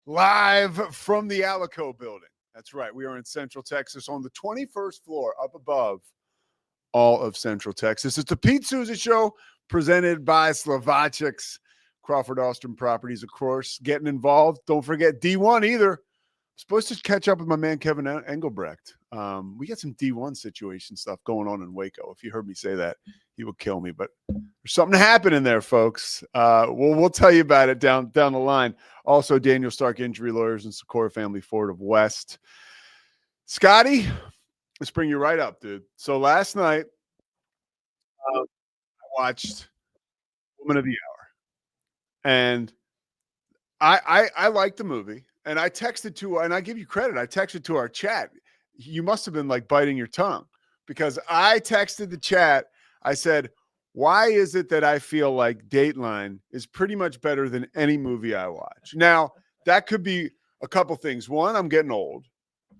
Live from the Alico building. That's right. We are in Central Texas on the 21st floor, up above all of Central Texas. It's the Pete Sousa Show presented by Slovacek's Crawford Austin Properties, of course. Getting involved. Don't forget D1 either. I'm supposed to catch up with my man Kevin Engelbrecht. We got some D1 situation stuff going on in Waco. If you heard me say that, he would kill me. But there's something happening there, folks. We'll tell you about it down the line. Also, Daniel Stark Injury Lawyers and Socorro Family Ford of West. Scotty, let's bring you right up, dude. So last night, I watched Woman of the Hour, and I liked the movie. And I texted to, and I give you credit, I texted to our chat. You must have been like biting your tongue, because I texted the chat. I said, why is it that I feel like Dateline is pretty much better than any movie I watch? Now, that could be a couple things. One, I'm getting old.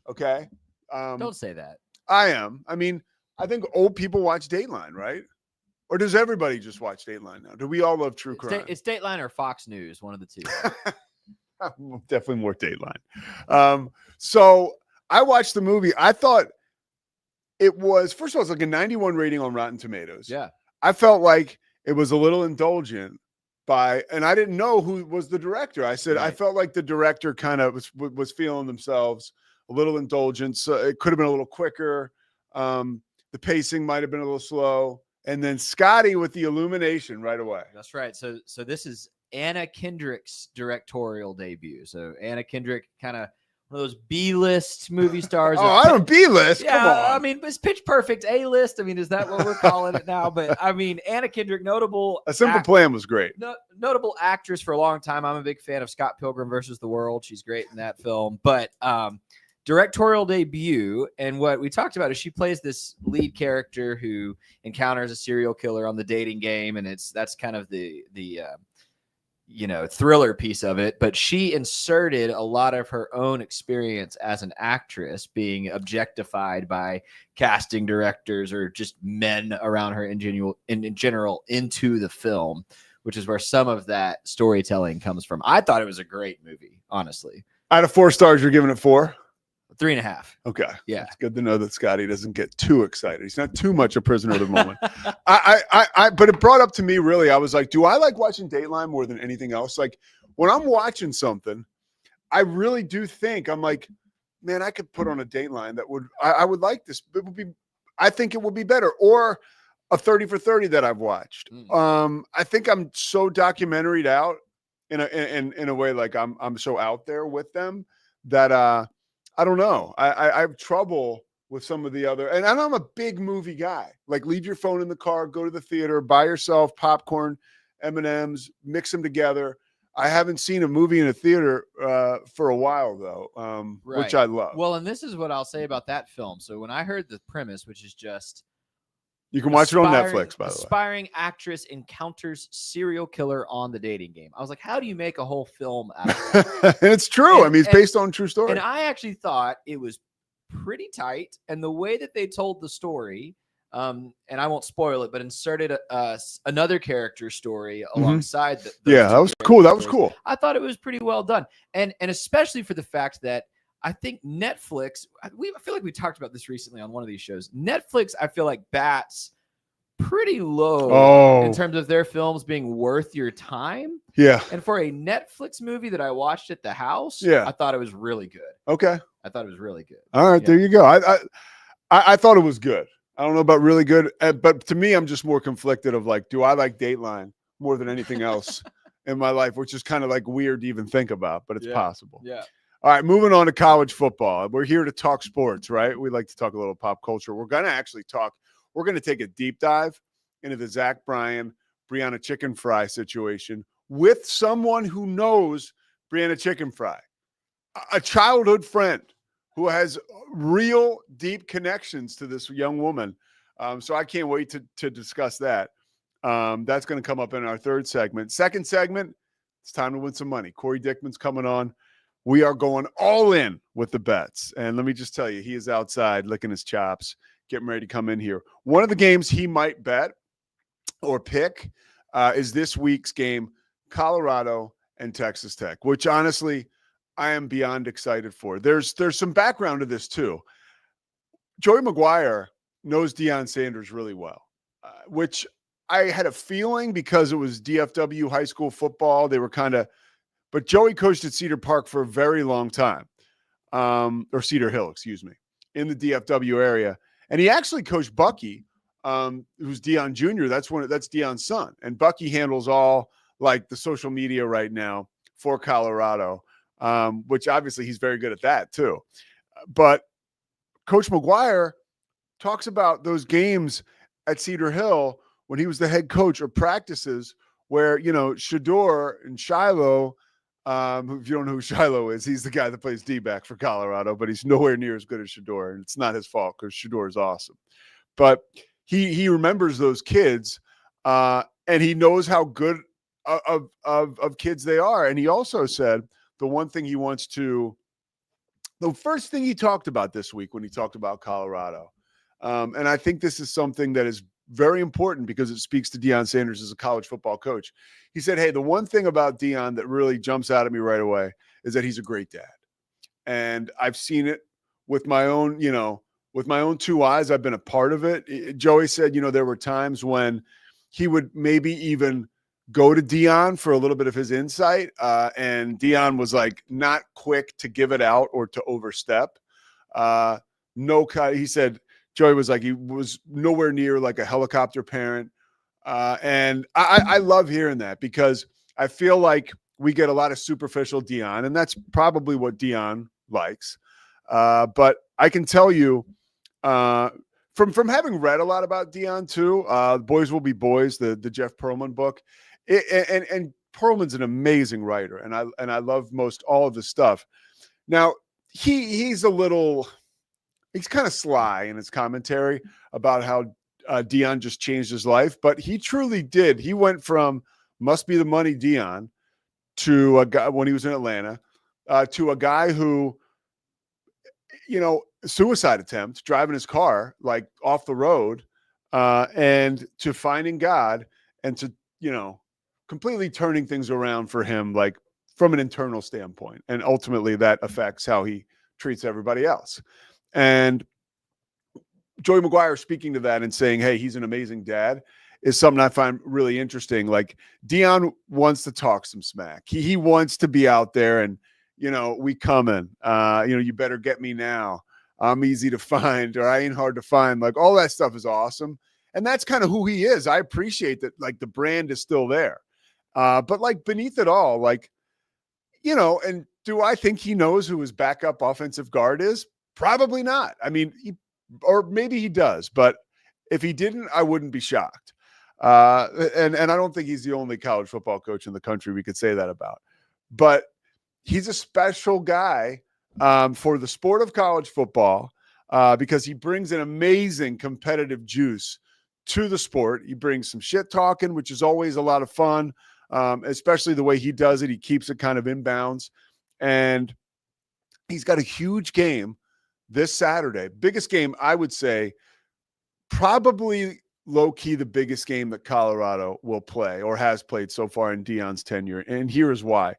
Okay. Don't say that. I am. I mean, I think old people watch Dateline, right? Or does everybody just watch Dateline now? Do we all love true crime? It's Dateline or Fox News, one of the two. Definitely more Dateline. So I watched the movie. I thought it was, first of all, it's like a 91 rating on Rotten Tomatoes. Yeah. I felt like it was a little indulgent and I didn't know who was the director. I said, right. I felt like the director kind of was feeling themselves a little indulgent. So it could have been a little quicker. The pacing might've been a little slow. And then Scotty with the illumination right away. That's right. So this is Anna Kendrick's directorial debut. So Anna Kendrick, kind of one of those B-list movie stars. I don't B-list. Yeah, come on. I mean, it's Pitch Perfect A-list. I mean, is that what we're calling it now? But I mean, Anna Kendrick, notable. A Simple Plan was great. Notable actress for a long time. I'm a big fan of Scott Pilgrim versus the World. She's great in that film. But directorial debut, and what we talked about is she plays this lead character who encounters a serial killer on the dating game, and that's kind of the thriller piece of it. But she inserted a lot of her own experience as an actress, being objectified by casting directors or just men around her in general into the film, which is where some of that storytelling comes from. I thought it was a great movie, honestly. Out of 4 stars, you're giving it 4? 3.5. Okay. Yeah. It's good to know that Scotty doesn't get too excited. He's not too much a prisoner of the moment. But it brought up to me, really, I was like, do I like watching Dateline more than anything else? Like, when I'm watching something, I really do think, I'm like, man, I could put on a Dateline that I would like this. I think it would be better. Or a 30 for 30 that I've watched. I think I'm so documentary'd out in a way, like I'm so out there with them that I don't know. I have trouble with some of the other, and I'm a big movie guy. Like, leave your phone in the car, go to the theater, buy yourself popcorn, M&Ms, mix them together. I haven't seen a movie in a theater for a while, though, which I love. Well, and this is what I'll say about that film. So when I heard the premise, which is just you can watch it on Netflix, by the way. Aspiring actress encounters serial killer on the dating game. I was like, how do you make a whole film out of that? And it's true. I mean, it's based on a true story. And I actually thought it was pretty tight. And the way that they told the story, and I won't spoil it, but inserted another character story alongside that was cool. That was cool. I thought it was pretty well done. And especially for the fact that I think Netflix, I feel like we talked about this recently on one of these shows. Netflix, I feel like, bats pretty low in terms of their films being worth your time. Yeah. And for a Netflix movie that I watched at the house, I thought it was really good. Okay. I thought it was really good. All right, there you go. I thought it was good. I don't know about really good, but to me, I'm just more conflicted of like, do I like Dateline more than anything else in my life, which is kind of like weird to even think about, but it's possible. Yeah. All right, moving on to college football. We're here to talk sports, right? We like to talk a little pop culture. We're going to take a deep dive into the Zach Bryan, Brianna Chicken Fry situation with someone who knows Brianna Chicken Fry, a childhood friend who has real deep connections to this young woman. So I can't wait to discuss that. That's going to come up in our third segment. Second segment, it's time to win some money. Corey Dickman's coming on. We are going all in with the bets. And let me just tell you, he is outside licking his chops, getting ready to come in here. One of the games he might bet or pick is this week's game, Colorado and Texas Tech, which honestly, I am beyond excited for. There's some background to this too. Joey McGuire knows Deion Sanders really well, which I had a feeling because it was DFW high school football. They were but Joey coached at Cedar Park for a very long time, or Cedar Hill, excuse me, in the DFW area. And he actually coached Bucky, who's Deion Jr. That's Deion's son. And Bucky handles all like the social media right now for Colorado, which obviously he's very good at that too. But Coach McGuire talks about those games at Cedar Hill when he was the head coach, or practices where, Shador and Shiloh, if you don't know who Shiloh is, he's the guy that plays D-back for Colorado, but he's nowhere near as good as Shador, and it's not his fault because Shador is awesome. But he remembers those kids, and he knows how good of kids they are. And he also said the first thing he talked about this week when he talked about Colorado, and I think this is something that is very important because it speaks to Deion Sanders as a college football coach. He said, hey, the one thing about Deion that really jumps out at me right away is that he's a great dad. And I've seen it with my own, with my own two eyes. I've been a part of it. Joey said, there were times when he would maybe even go to Deion for a little bit of his insight. And Deion was like not quick to give it out or to overstep. He said, Joey was like, he was nowhere near like a helicopter parent. And I love hearing that because I feel like we get a lot of superficial Deion, and that's probably what Deion likes. But I can tell you from having read a lot about Deion too, Boys Will Be Boys, the Jeff Pearlman book, and Pearlman's an amazing writer, and I love most all of the stuff. Now he's kind of sly in his commentary about how Deion just changed his life, but he truly did. He went from must be the money Deion to a guy when he was in Atlanta, to a guy who, suicide attempt, driving his car like off the road, and to finding God, and to, completely turning things around for him, like from an internal standpoint. And ultimately that affects how he treats everybody else. And Joey McGuire speaking to that and saying, hey, he's an amazing dad, is something I find really interesting. Like Deion wants to talk some smack. He wants to be out there and, we coming, you better get me now. I'm easy to find, or I ain't hard to find. Like all that stuff is awesome. And that's kind of who he is. I appreciate that. Like the brand is still there. But like beneath it all, like, and do I think he knows who his backup offensive guard is? Probably not. I mean, or maybe he does, but if he didn't, I wouldn't be shocked. And I don't think he's the only college football coach in the country we could say that about. But he's a special guy for the sport of college football because he brings an amazing competitive juice to the sport. He brings some shit talking, which is always a lot of fun, especially the way he does it. He keeps it kind of in bounds. And he's got a huge game this Saturday. Biggest game, I would say, probably low-key the biggest game that Colorado will play or has played so far in Deion's tenure. And here is why.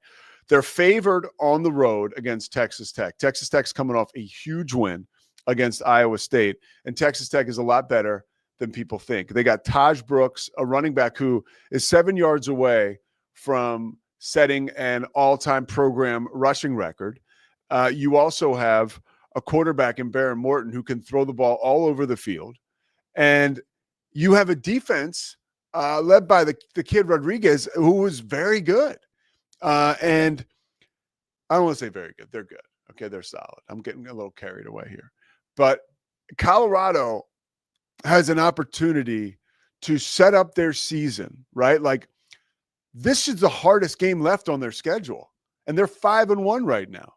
They're favored on the road against Texas Tech. Texas Tech's coming off a huge win against Iowa State, and Texas Tech is a lot better than people think. They got Taj Brooks, a running back who is 7 yards away from setting an all-time program rushing record. You also have a quarterback in Baron Morton who can throw the ball all over the field. And you have a defense led by the kid Rodriguez, who was very good. And I don't want to say very good. They're good. Okay, they're solid. I'm getting a little carried away here. But Colorado has an opportunity to set up their season, right? Like this is the hardest game left on their schedule. And they're 5-1 right now.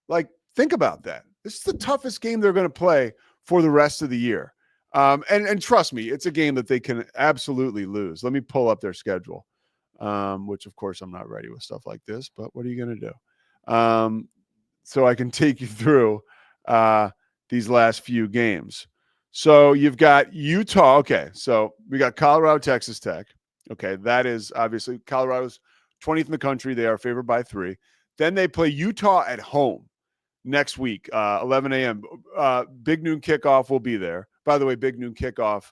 Like, think about that. This is the toughest game they're going to play for the rest of the year. And trust me, it's a game that they can absolutely lose. Let me pull up their schedule, which, of course, I'm not ready with stuff like this, but what are you going to do? So I can take you through these last few games. So you've got Utah. Okay, so we got Colorado, Texas Tech. Okay, that is obviously Colorado's 20th in the country. They are favored by 3. Then they play Utah at home next week, 11 a.m. Big noon kickoff will be there. By the way, big noon kickoff,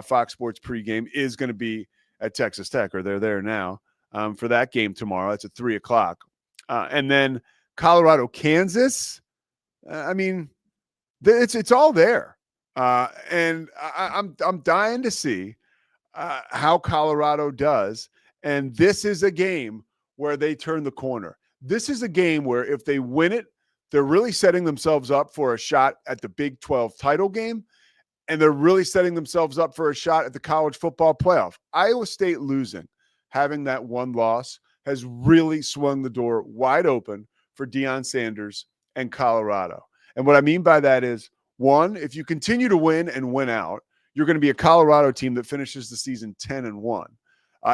Fox Sports pregame is going to be at Texas Tech, or they're there now for that game tomorrow. That's at 3 o'clock. And then Colorado, Kansas. I mean, it's all there. And I'm dying to see how Colorado does. And this is a game where they turn the corner. This is a game where if they win it, they're really setting themselves up for a shot at the Big 12 title game. And they're really setting themselves up for a shot at the college football playoff. Iowa State losing, having that one loss, has really swung the door wide open for Deion Sanders and Colorado. And what I mean by that is, one, if you continue to win and win out, you're going to be a Colorado team that finishes the season 10-1.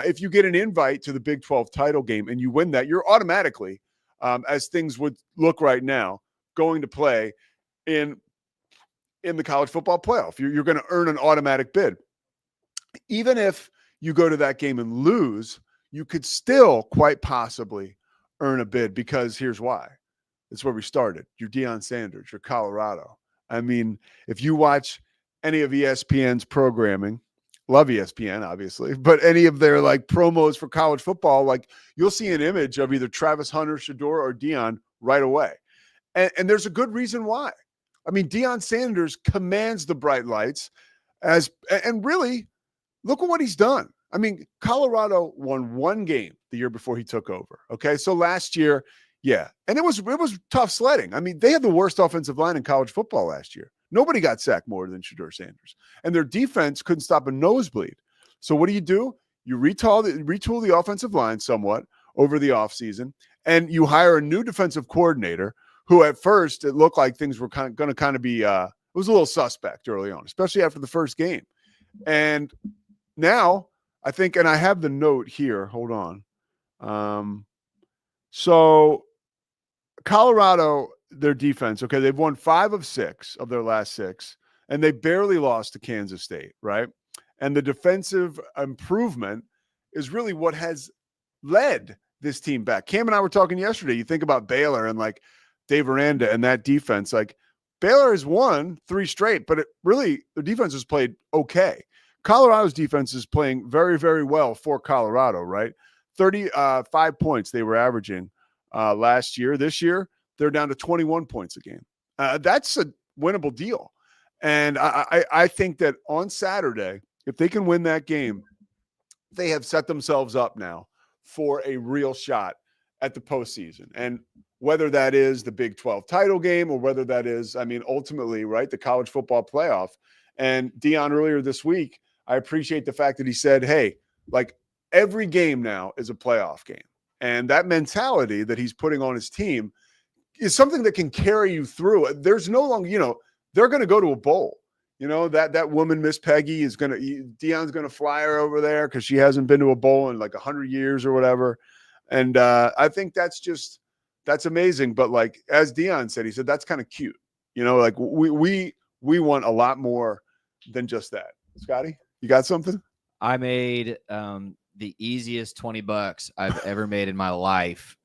If you get an invite to the Big 12 title game and you win that, you're automatically, as things would look right now, going to play in the college football playoff. You're going to earn an automatic bid. Even if you go to that game and lose, you could still quite possibly earn a bid, because here's why. It's where we started. You're Deion Sanders. You're Colorado. I mean, if you watch any of ESPN's programming, love ESPN, obviously, but any of their like promos for college football, like you'll see an image of either Travis Hunter, Shedeur, or Deion right away. And there's a good reason why. I mean, Deion Sanders commands the bright lights and really look at what he's done. I mean, Colorado won one game the year before he took over. Okay. So last year, yeah. And it was tough sledding. I mean, they had the worst offensive line in college football last year. Nobody got sacked more than Shedeur Sanders. And their defense couldn't stop a nosebleed. So what do? You retool the offensive line somewhat over the offseason, and you hire a new defensive coordinator who at first it looked like things were going to kind of be it was a little suspect early on, especially after the first game. And now I think, and I have the note here, hold on. So Colorado, their defense, okay, they've won 5 of 6 of their last 6, and they barely lost to Kansas State, right? And the defensive improvement is really what has led this team back. Cam and I were talking yesterday. You think about Baylor and like Dave Aranda and that defense. Like Baylor has won 3 straight, but their defense has played okay. Colorado's defense is playing very, very well for Colorado, right? 35 points they were averaging last year. This year, they're down to 21 points a game. That's a winnable deal. And I think that on Saturday, if they can win that game, they have set themselves up now for a real shot at the postseason. And whether that is the Big 12 title game or whether that is, I mean, ultimately, right, the college football playoff. And Deion earlier this week, I appreciate the fact that he said, hey, like every game now is a playoff game. And that mentality that he's putting on his team is something that can carry you through. There's no longer, they're going to go to a bowl. That woman, Miss Peggy, Deion's going to fly her over there because she hasn't been to a bowl in like 100 years or whatever. And I think that's amazing. But like, as Deion said, he said, that's kind of cute. Like we want a lot more than just that. Scotty, you got something? I made the easiest $20 I've ever made in my life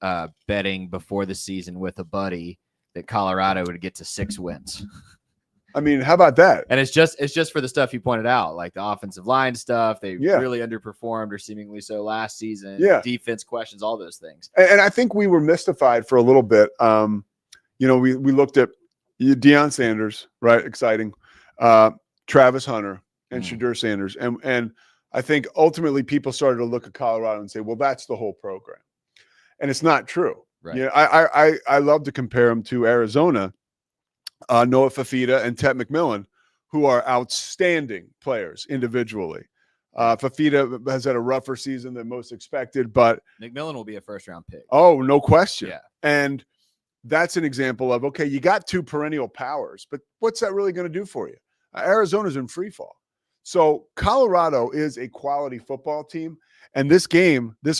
betting before the season with a buddy that Colorado would get to 6 wins. I mean, how about that? And it's just for the stuff you pointed out, like the offensive line stuff. They really underperformed, or seemingly so, last season. Yeah. Defense questions, all those things. And I think we were mystified for a little bit. We looked at Deion Sanders, right? Exciting. Travis Hunter and Shedeur Sanders. And I think ultimately people started to look at Colorado and say, well, that's the whole program. And it's not true. Right. I love to compare them to Arizona. Noah Fafita and Tet McMillan, who are outstanding players individually. Fafita has had a rougher season than most expected, but McMillan will be a first-round pick. Oh, no question. Yeah. And that's an example of, okay, you got 2 perennial powers, but what's that really going to do for you? Arizona's in free fall. So Colorado is a quality football team, and this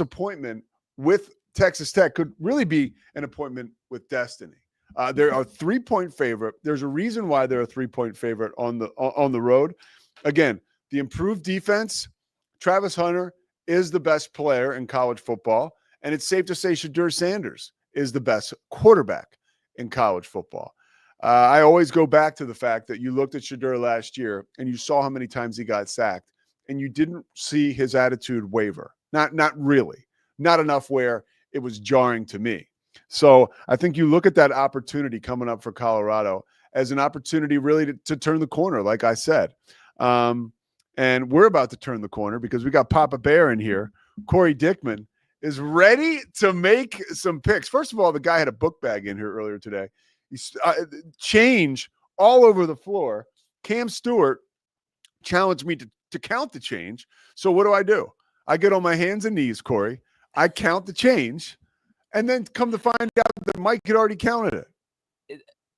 appointment with Texas Tech could really be an appointment with destiny. They're a 3-point favorite. There's a reason why they're a 3-point favorite on the road. Again, the improved defense, Travis Hunter is the best player in college football, and it's safe to say Shedeur Sanders is the best quarterback in college football. I always go back to the fact that you looked at Shedeur last year and you saw how many times he got sacked, and you didn't see his attitude waver. Not really. Not enough where it was jarring to me. So I think you look at that opportunity coming up for Colorado as an opportunity really to turn the corner, like I said. And we're about to turn the corner because we got Papa Bear in here. Corey Dickman is ready to make some picks. First of all, the guy had a book bag in here earlier today. He's change all over the floor. Cam Stewart challenged me to count the change. So what do? I get on my hands and knees, Corey. I count the change, and then come to find out that Mike had already counted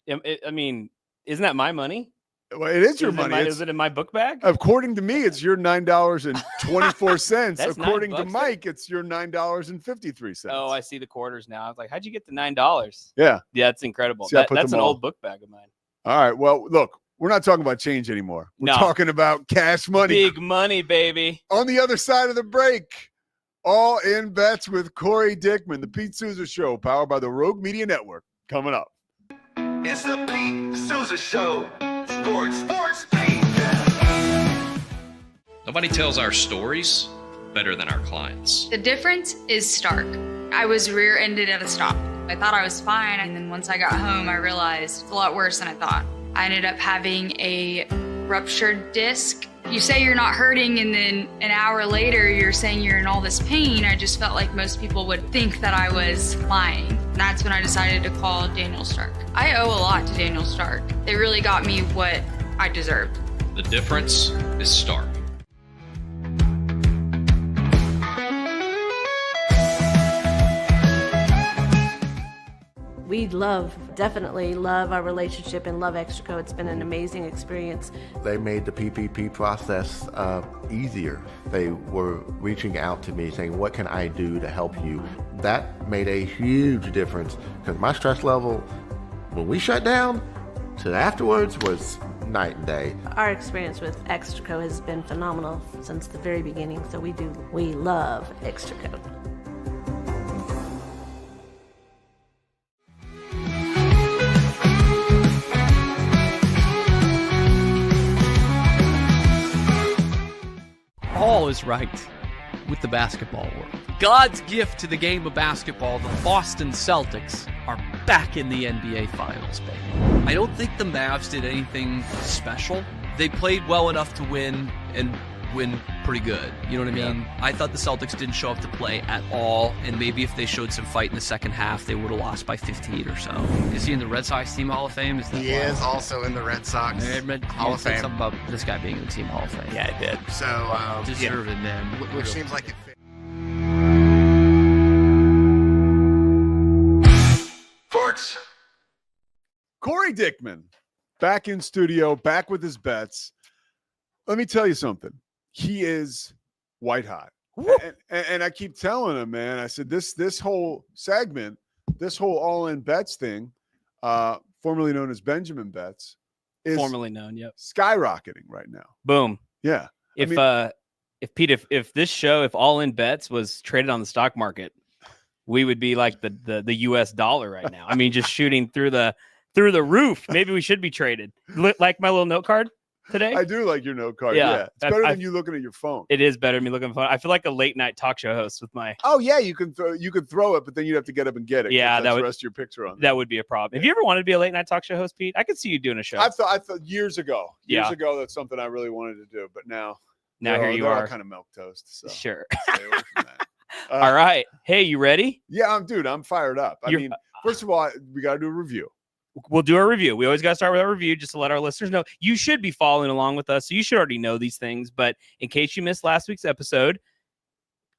it. I mean, isn't that my money? Well, it is your money. Is it in my book bag? According to me, it's your $9.24. According to $9, Mike, it's your $9.53. Oh, I see the quarters now. I was like, how'd you get the $9? Yeah. Yeah, that's incredible. See, That's an old book bag of mine. All right. Well, look, we're not talking about change anymore. We're talking about cash money. Big money, baby. On the other side of the break, All In Bets with Corey Dickman, the Pete Sousa Show, powered by the Rogue Media Network, coming up. It's the Pete Sousa Show. Sports, Pete. Nobody tells our stories better than our clients. The difference is stark. I was rear-ended at a stop. I thought I was fine, and then once I got home, I realized it's a lot worse than I thought. I ended up having a ruptured disc. You say you're not hurting, and then an hour later, you're saying you're in all this pain. I just felt like most people would think that I was lying. And that's when I decided to call Daniel Stark. I owe a lot to Daniel Stark. They really got me what I deserved. The difference is stark. We definitely love our relationship and love Extraco. It's been an amazing experience. They made the PPP process easier. They were reaching out to me saying, what can I do to help you? That made a huge difference because my stress level, when we shut down, to afterwards was night and day. Our experience with Extraco has been phenomenal since the very beginning, so we love Extraco. All is right with the basketball world. God's gift to the game of basketball, the Boston Celtics are back in the NBA Finals, baby. I don't think the Mavs did anything special. They played well enough to win and win pretty good. You know what I mean? Yeah. I thought the Celtics didn't show up to play at all, and maybe if they showed some fight in the second half, they would have lost by 15 or so. Is he in the Red Sox Team Hall of Fame? He is also in the Red Sox Hall of Fame. Something about this guy being in the Team Hall of Fame. Yeah, I did. So, deserved it, man. Which seems like it fit. Sports. Corey Dickman, back in studio, back with his bets. Let me tell you something. He is white hot. And I keep telling him, man, I said, this whole segment, this whole All-In Bets thing, formerly known as Benjamin Bets, is formerly known, skyrocketing right now. Boom. Yeah. If Pete, if this show, if All In Bets was traded on the stock market, we would be like the US dollar right now. I mean, just shooting through the roof. Maybe we should be traded. Like my little note card today. I do like your note card. Yeah. It's better than you looking at your phone. It is better than me looking at my phone. I feel like a late night talk show host with my. Oh yeah, you could throw it, but then you'd have to get up and get it. Yeah, the rest of your picture on. That would be a problem. Yeah. Have you ever wanted to be a late night talk show host, Pete? I could see you doing a show. I thought years ago. Years ago, that's something I really wanted to do, but now here you are, kind of milk toast. So sure. Stay away from that. All right. Hey, you ready? Yeah, I'm fired up. I mean, first of all, we got to do a review. We'll do our review. We always got to start with our review just to let our listeners know. You should be following along with us, so you should already know these things. But in case you missed last week's episode,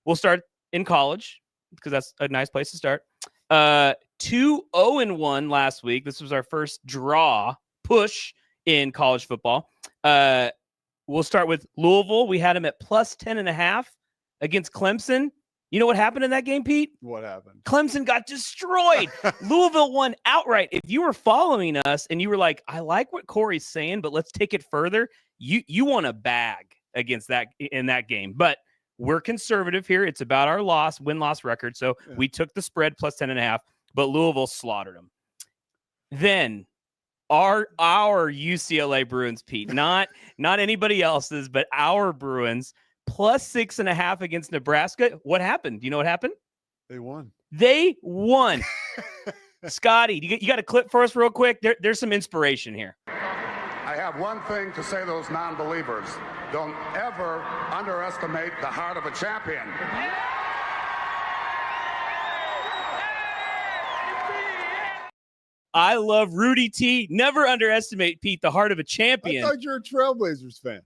we'll start in college because that's a nice place to start. 2-0-1 last week. This was our first push in college football. We'll start with Louisville. We had them at plus 10.5 against Clemson. You know what happened in that game, Pete? What happened? Clemson got destroyed. Louisville won outright. If you were following us and you were like, I like what Corey's saying, but let's take it further, you want a bag against that in that game. But we're conservative here. It's about our win-loss record. So we took the spread plus 10.5. but Louisville slaughtered them. Then our UCLA Bruins, Pete, not anybody else's, but our Bruins, plus 6.5 against Nebraska. What happened? Do you know what happened? They won. Scotty, you got a clip for us real quick? There's some inspiration here. I have one thing to say to those non-believers. Don't ever underestimate the heart of a champion. I love Rudy T. Never underestimate, Pete, the heart of a champion. I thought you were a Trailblazers fan.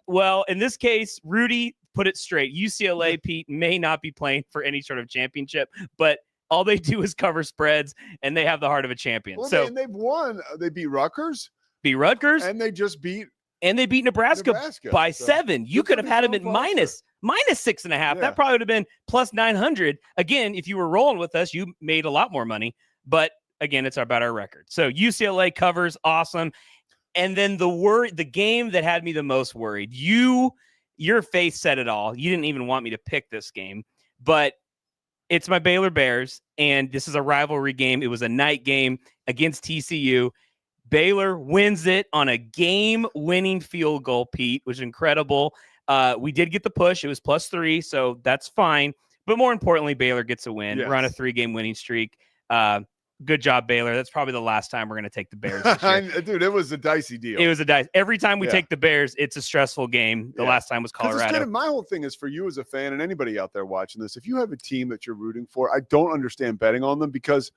Well, in this case, Rudy put it straight. UCLA, Pete, may not be playing for any sort of championship, but all they do is cover spreads, and they have the heart of a champion. Well, so they've won. They beat Rutgers. And they just beat. And they beat Nebraska by 7. You could have had them at minus 6.5. Yeah. That probably would have been plus 900. Again, if you were rolling with us, you made a lot more money. But again, it's about our record. So UCLA covers, awesome. And then the game that had me the most worried, your face said it all. You didn't even want me to pick this game, but it's my Baylor Bears, and this is a rivalry game. It was a night game against TCU. Baylor wins it on a game-winning field goal, Pete, which is incredible. We did get the push. It was plus 3, so that's fine. But more importantly, Baylor gets a win. Yes. We're on a 3-game winning streak. Good job, Baylor. That's probably the last time we're going to take the Bears this year. Dude, it was a dicey deal. It was a dice. Every time we take the Bears, it's a stressful game. The last time was Colorado. My whole thing is for you as a fan and anybody out there watching this, if you have a team that you're rooting for, I don't understand betting on them because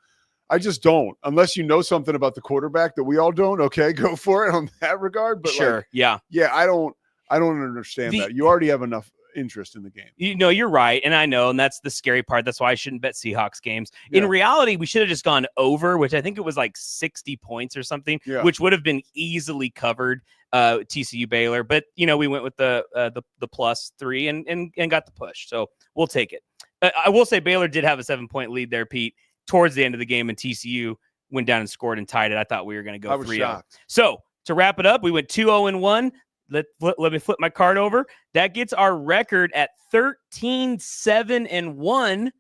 I just don't. Unless you know something about the quarterback that we all don't, okay, go for it on that regard. But sure, yeah, I don't understand that. You already have enough interest in the game. You're right, and I know, and that's the scary part. That's why I shouldn't bet Seahawks games. In reality, we should have just gone over, which I think it was like 60 points or something, which would have been easily covered. TCU Baylor, but we went with the plus 3 and got the push, so we'll take it. I will say Baylor did have a 7-point lead there, Pete, towards the end of the game, and TCU went down and scored and tied it. I thought we were going to go 3-0. So to wrap it up, we went 2-0-1. Let me flip my card over. That gets our record at 13-7-1,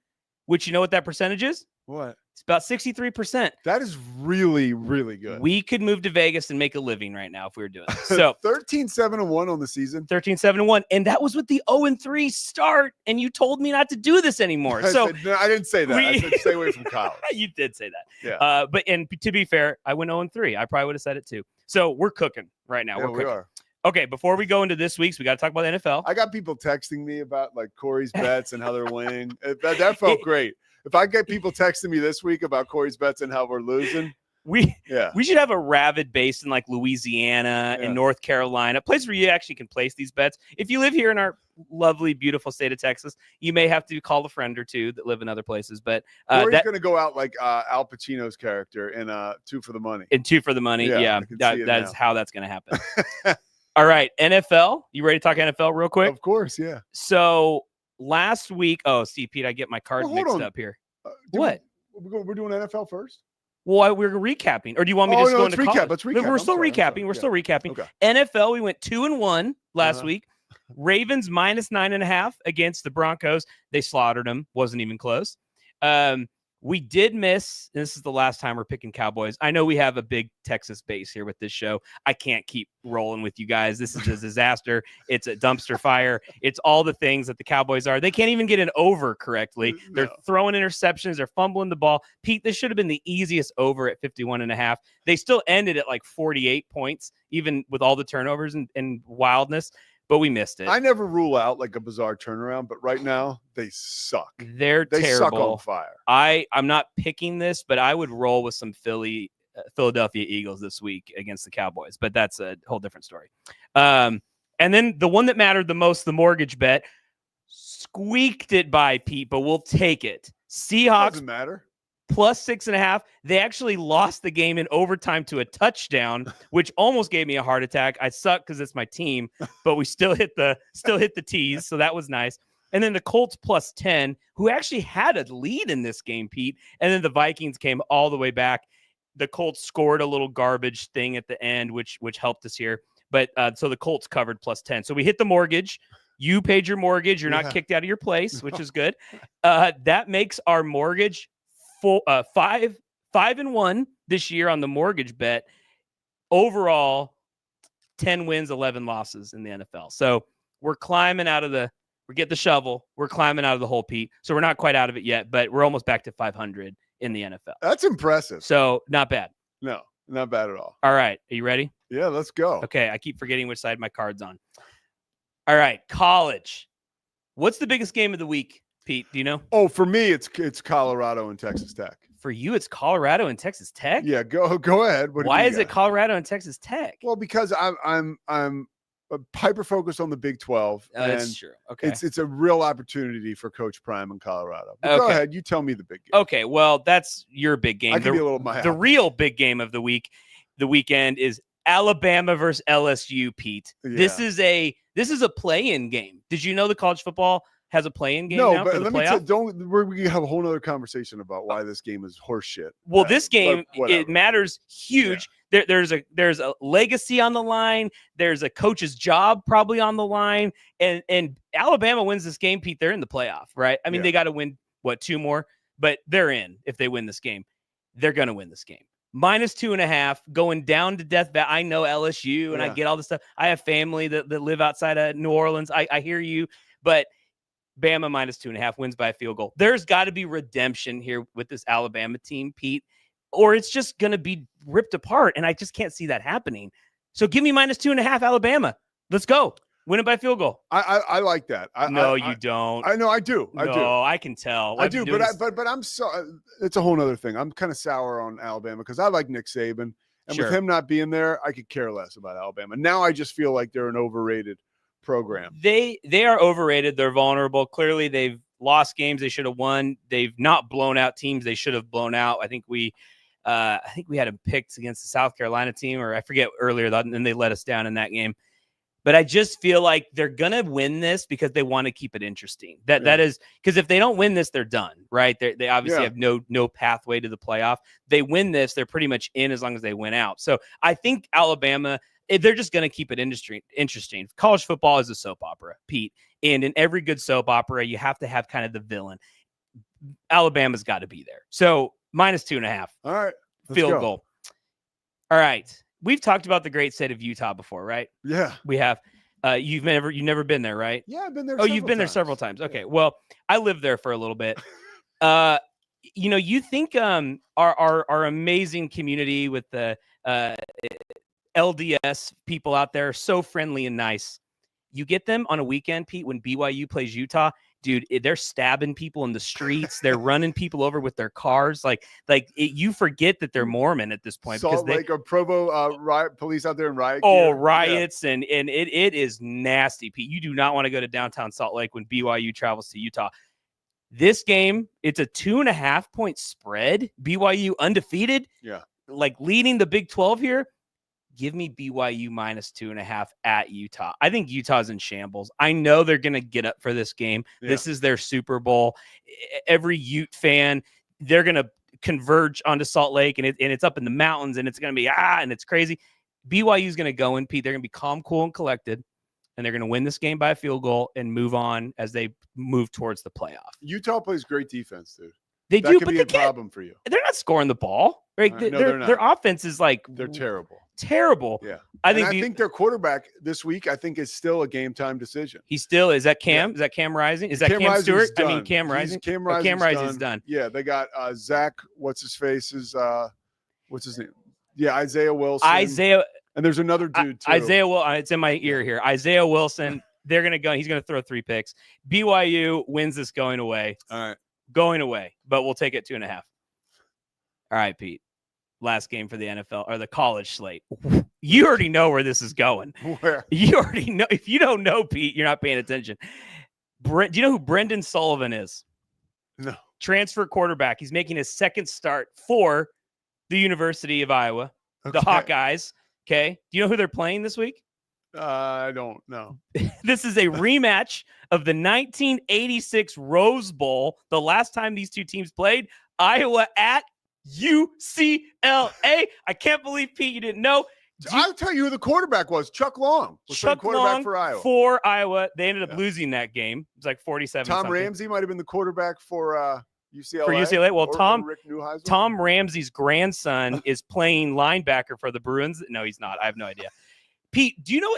which you know what that percentage is? What? It's about 63%. That is really, really good. We could move to Vegas and make a living right now if we were doing this. So 13-7-1 on the season. 13-7-1, and that was with the 0-3 start. And you told me not to do this anymore. I didn't say that. I said stay away from college. You did say that. Yeah. But to be fair, I went 0-3. I probably would have said it too. So we're cooking right now. Yeah, we are. Okay, before we go into this week's, we got to talk about the NFL. I got people texting me about like Corey's bets and how they're winning. That felt great. If I get people texting me this week about Corey's bets and how we're losing, we should have a Ravid based in like Louisiana and North Carolina, a place where you actually can place these bets. If you live here in our lovely, beautiful state of Texas, you may have to call a friend or two that live in other places. But Corey's going to go out like Al Pacino's character in 2 for the Money. In 2 for the Money, yeah. That is how that's going to happen. All right, NFL. You ready to talk NFL real quick? Of course, yeah. So last week, see, Pete, I get my cards mixed up here. What? We're doing NFL first? Well, we're recapping. Or do you want me to just go into college? Let's recap. We're still recapping. We're still recapping. Okay. NFL, we went 2-1 last week. Ravens minus 9.5 against the Broncos. They slaughtered them. Wasn't even close. We did miss, and this is the last time we're picking Cowboys. I know we have a big Texas base here with this show. I can't keep rolling with you guys. This is a disaster. It's a dumpster fire. It's all the things that the Cowboys are. They can't even get an over correctly. They're throwing interceptions. They're fumbling the ball. Pete, this should have been the easiest over at 51.5. They still ended at like 48 points, even with all the turnovers and wildness. But we missed it. I never rule out like a bizarre turnaround, but right now they suck. They terrible. Suck on fire. I'm not picking this, but I would roll with some Philadelphia Eagles this week against the Cowboys. But that's a whole different story. And then the one that mattered the most, the mortgage bet, squeaked it by, Pete, but we'll take it. Seahawks doesn't matter. Plus 6.5. They actually lost the game in overtime to a touchdown, which almost gave me a heart attack. I suck because it's my team, but we still hit the tees, so that was nice. And then the Colts plus 10, who actually had a lead in this game, Pete. And then the Vikings came all the way back. The Colts scored a little garbage thing at the end, which helped us here. But so the Colts covered plus 10. So we hit the mortgage. You paid your mortgage. You're not kicked out of your place, which is good. That makes our mortgage 5-1 this year on the mortgage bet. Overall, 10 wins, 11 losses in the NFL. So we're climbing out of we get the shovel. We're climbing out of the hole, Pete. So we're not quite out of it yet, but we're almost back to 500 in the NFL. That's impressive. So not bad. No, not bad at all. All right. Are you ready? Yeah, let's go. Okay. I keep forgetting which side my card's on. All right. College. What's the biggest game of the week, Pete? Do you know? Oh, for me, it's Colorado and Texas Tech. For you, it's Colorado and Texas Tech? Yeah, go ahead. Why is it Colorado and Texas Tech? Well, because I'm hyper focused on the Big 12. That's true. Okay. It's a real opportunity for Coach Prime in Colorado. But go ahead, you tell me the big game. Okay, well, that's your big game. I can be a little myopic. The real big game of the weekend is Alabama versus LSU, Pete. Yeah. This is a play-in game. Did you know the college football has a play-in game no, now but for the let me playoff? we can have a whole other conversation about why this game is horseshit. Well, this game, it matters huge. Yeah. There's a legacy on the line. There's a coach's job probably on the line. And Alabama wins this game, Pete, they're in the playoff, right? I mean, they got to win, 2 more? But they're in if they win this game. They're going to win this game. -2.5, going down to Death Valley. I know LSU, and I get all this stuff. I have family that live outside of New Orleans. I hear you. But Bama -2.5 wins by a field goal. There's got to be redemption here with this Alabama team, Pete, or it's just going to be ripped apart, and I just can't see that happening. So give me -2.5 Alabama. Let's go. Win it by field goal. I like that. You don't. I know I do. I do. I can tell. I do, but I'm so it's a whole nother thing. I'm kind of sour on Alabama because I like Nick Saban, and with him not being there, I could care less about Alabama. Now I just feel like they're an overrated program. They are overrated. They're vulnerable. Clearly, they've lost games they should have won. They've not blown out teams they should have blown out. I think we had them picked against the South Carolina team, or I forget earlier, and they let us down in that game. But I just feel like they're gonna win this because they want to keep it interesting. That is because if they don't win this, they're done, right? They obviously have no pathway to the playoff. They win this, they're pretty much in as long as they win out. So I think Alabama, they're just going to keep it interesting. College football is a soap opera, Pete. And in every good soap opera, you have to have kind of the villain. Alabama's got to be there. So -2.5. All right. Field goal. All right. We've talked about the great state of Utah before, right? Yeah. We have. You've never been there, right? Yeah, I've been there. Oh, you've been there several times. Okay. Well, I lived there for a little bit. You think our amazing community with the LDS people out there are so friendly and nice. You get them on a weekend, Pete, when BYU plays Utah, dude, they're stabbing people in the streets. They're running people over with their cars. You forget that they're Mormon at this point. Salt Lake or Provo riot police out there in riot. Oh, riots. Yeah. And it is nasty, Pete. You do not want to go to downtown Salt Lake when BYU travels to Utah. This game, it's a 2.5 point spread. BYU undefeated. Yeah. Leading the Big 12 here. Give me BYU -2.5 at Utah. I think Utah's in shambles. I know they're going to get up for this game. Yeah. This is their Super Bowl. Every Ute fan, they're going to converge onto Salt Lake, and it's up in the mountains, and it's going to be, and it's crazy. BYU's going to go in, Pete. They're going to be calm, cool, and collected, and they're going to win this game by a field goal and move on as they move towards the playoff. Utah plays great defense, dude. They that do, could but be they a problem for you. They're not scoring the ball. Right? No, they're not. Their offense is they're terrible. Terrible. Yeah. I think their quarterback this week, I think, is still a game time decision. He still is. That Cam? Yeah. Is that Cam Rising? Is that Cam Stewart? Done. I mean, Cam Rising. Cam Rising's done. Yeah, they got Zach. What's his face? What's his name? Yeah, Isaiah Wilson. And there's another dude too. Isaiah Wilson. It's in my ear here. Isaiah Wilson. They're gonna go. He's gonna throw 3 picks. BYU wins this going away. All right. Going away, but we'll take it 2.5. All right, Pete. Last game for the NFL or the college slate. You already know where this is going. Where? You already know. If you don't know, Pete, you're not paying attention. Do you know who Brendan Sullivan is? No. Transfer quarterback. He's making his second start for the University of Iowa, the Hawkeyes. Okay. Do you know who they're playing this week? I don't know. This is a rematch of the 1986 Rose Bowl. The last time these two teams played, Iowa at UCLA. I can't believe, Pete, you didn't know. I'll tell you who the quarterback was. Chuck Long was the quarterback for Iowa. For Iowa. They ended up losing that game. It was like 47. Tom Ramsey might have been the quarterback for UCLA for UCLA. Well, or Rick Neuheisel? Tom Ramsey's grandson is playing linebacker for the Bruins. No, he's not. I have no idea. Pete, do you know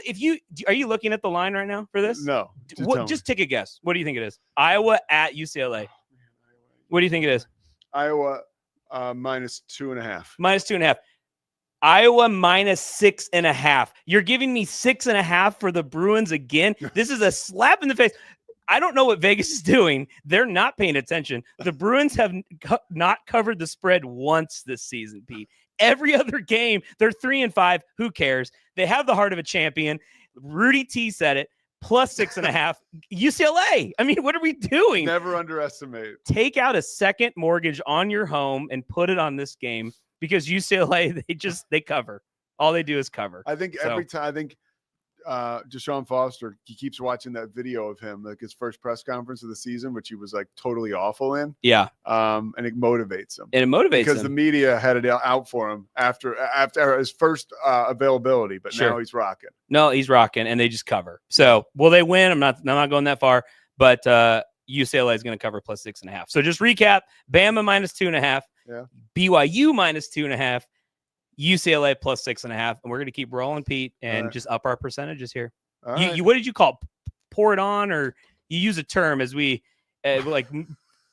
are you looking at the line right now for this? No. Just take a guess. What do you think it is? Iowa at UCLA. What do you think it is? Iowa minus 2.5. Minus 2.5. Iowa minus 6.5. You're giving me 6.5 for the Bruins again. This is a slap in the face. I don't know what Vegas is doing. They're not paying attention. The Bruins have not covered the spread once this season, Pete. Every other game, they're 3-5. Who cares? They have the heart of a champion. Rudy T said it. Plus 6.5. UCLA. I mean, what are we doing? Never underestimate. Take out a second mortgage on your home and put it on this game because UCLA, they cover. All they do is cover. I think every time, Deshaun Foster, he keeps watching that video of him, like his first press conference of the season, which he was like totally awful in. Yeah. And it motivates him. Because the media had it out for him after his first availability, but now he's rocking. No, he's rocking, and they just cover. So will they win? I'm not going that far, but UCLA is going to cover plus 6.5. So just recap: Bama minus 2.5, BYU minus 2.5. UCLA plus 6.5, and we're going to keep rolling, Pete, and just up our percentages here. You what did you call it? Pour it on, or you use a term as we like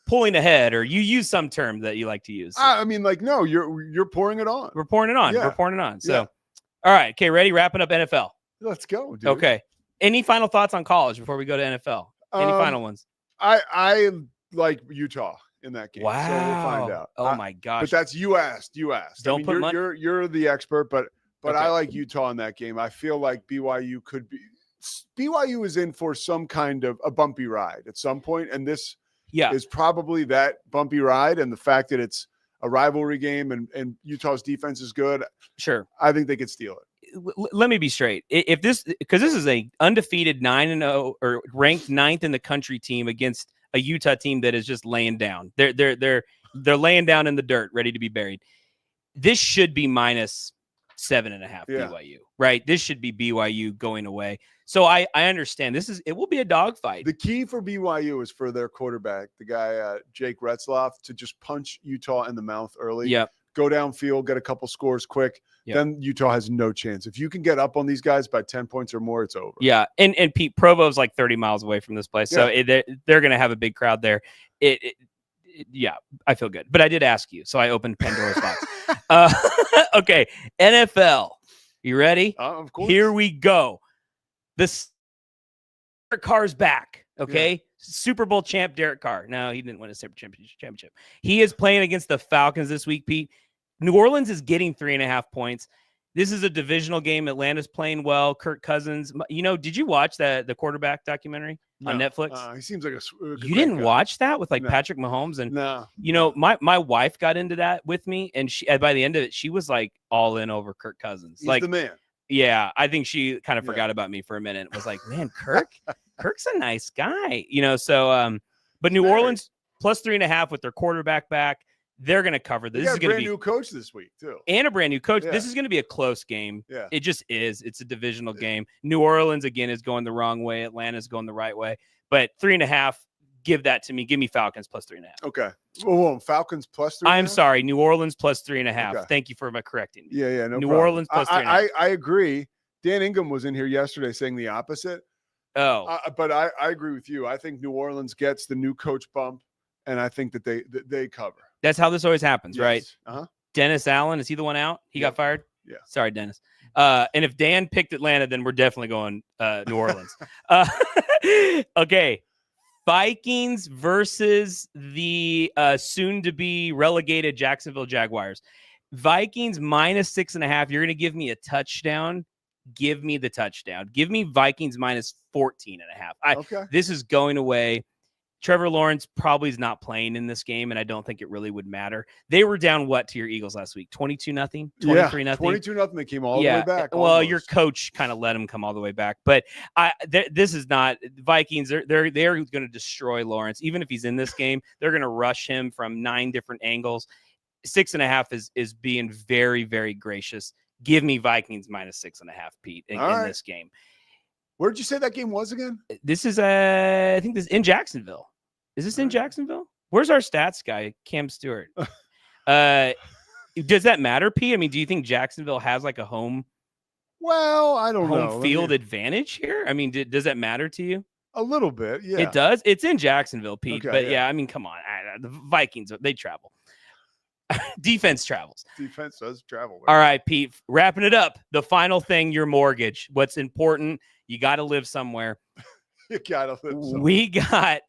pulling ahead, or you use some term that you like to use? I mean, like, no, you're pouring it on. We're pouring it on. Yeah. We're pouring it on. So, all right, okay, ready? Wrapping up NFL. Let's go, dude. Okay. Any final thoughts on college before we go to NFL? Any final ones? I like Utah in that game. Wow. So we'll find out. Oh my gosh. But that's you asked. Don't put money. You're the expert, but Okay. I like Utah in that game. I feel like BYU is in for some kind of a bumpy ride at some point, and this is probably that bumpy ride. And the fact that it's a rivalry game and Utah's defense is good, sure, I think they could steal it. Let me be straight. Because this is a undefeated 9-0 or ranked 9th in the country team against a Utah team that is just laying down. They're laying down in the dirt, ready to be buried. This should be minus 7.5 BYU, right? This should be BYU going away. So I understand it will be a dogfight. The key for BYU is for their quarterback, the guy Jake Retzloff, to just punch Utah in the mouth early. Yep. Go downfield, get a couple scores quick. Yep. Then Utah has no chance. If you can get up on these guys by 10 points or more, it's over. Yeah, and Pete, Provo's like 30 miles away from this place, so they're going to have a big crowd there. Yeah, I feel good. But I did ask you, so I opened Pandora's box. Okay, NFL. You ready? Of course. Here we go. Derek Carr's back, okay? Yeah. Super Bowl champ Derek Carr. No, he didn't win a championship. He is playing against the Falcons this week, Pete. New Orleans is getting 3.5 points. This is a divisional game. Atlanta's playing well. Kirk Cousins. Did you watch the quarterback documentary on Netflix? He seems like you didn't watch that with Patrick Mahomes? And my wife got into that with me, and by the end of it, she was like all in over Kirk Cousins. He's the man. Yeah, I think she kind of forgot about me for a minute. It was like, man, Kirk's a nice guy, So, but New Orleans plus 3.5 with their quarterback back. They're going to cover this. This is going to be a brand new coach this week, too. And a brand new coach. Yeah. This is going to be a close game. Yeah. It just is. It's a divisional game. New Orleans, again, is going the wrong way. Atlanta's going the right way. But 3.5, give that to me. Give me Falcons plus 3.5. Okay. Whoa, Falcons plus 3.5? I'm sorry. New Orleans plus 3.5. Okay. Thank you for correcting me. Yeah, no New problem. Orleans plus 3.5. I agree. Dan Ingham was in here yesterday saying the opposite. Oh. But I agree with you. I think New Orleans gets the new coach bump, and I think that they cover. That's how this always happens, yes. right? Uh-huh. Dennis Allen, is he the one out? He got fired? Yeah. Sorry, Dennis. And if Dan picked Atlanta, then we're definitely going New Orleans. Okay. Vikings versus the soon-to-be relegated Jacksonville Jaguars. Vikings minus 6.5. You're going to give me a touchdown. Give me the touchdown. Give me Vikings minus 14.5. Okay. This is going away. Trevor Lawrence probably is not playing in this game, and I don't think it really would matter. They were down to your Eagles last week? 22-0? 23-0? 22-0. They came all the way back. Well, almost. Your coach kind of let them come all the way back. But this is not Vikings. They're going to destroy Lawrence. Even if he's in this game, they're going to rush him from 9 different angles. 6.5 is being very, very gracious. Give me Vikings minus 6.5, Pete, in this game. Where'd you say that game was again? This is I think this is in Jacksonville. Is this in Jacksonville? Where's our stats guy, Cam Stewart? Does that matter, P? I mean, do you think Jacksonville has like a home I don't know. home field advantage here? I mean, does that matter to you? A little bit, yeah. It does. It's in Jacksonville, Pete. Okay, but yeah, I mean, come on. The Vikings, they travel. Defense travels. Defense does travel. All right, Pete. Wrapping it up. The final thing, your mortgage. What's important? You got to live somewhere. You got to live somewhere. We got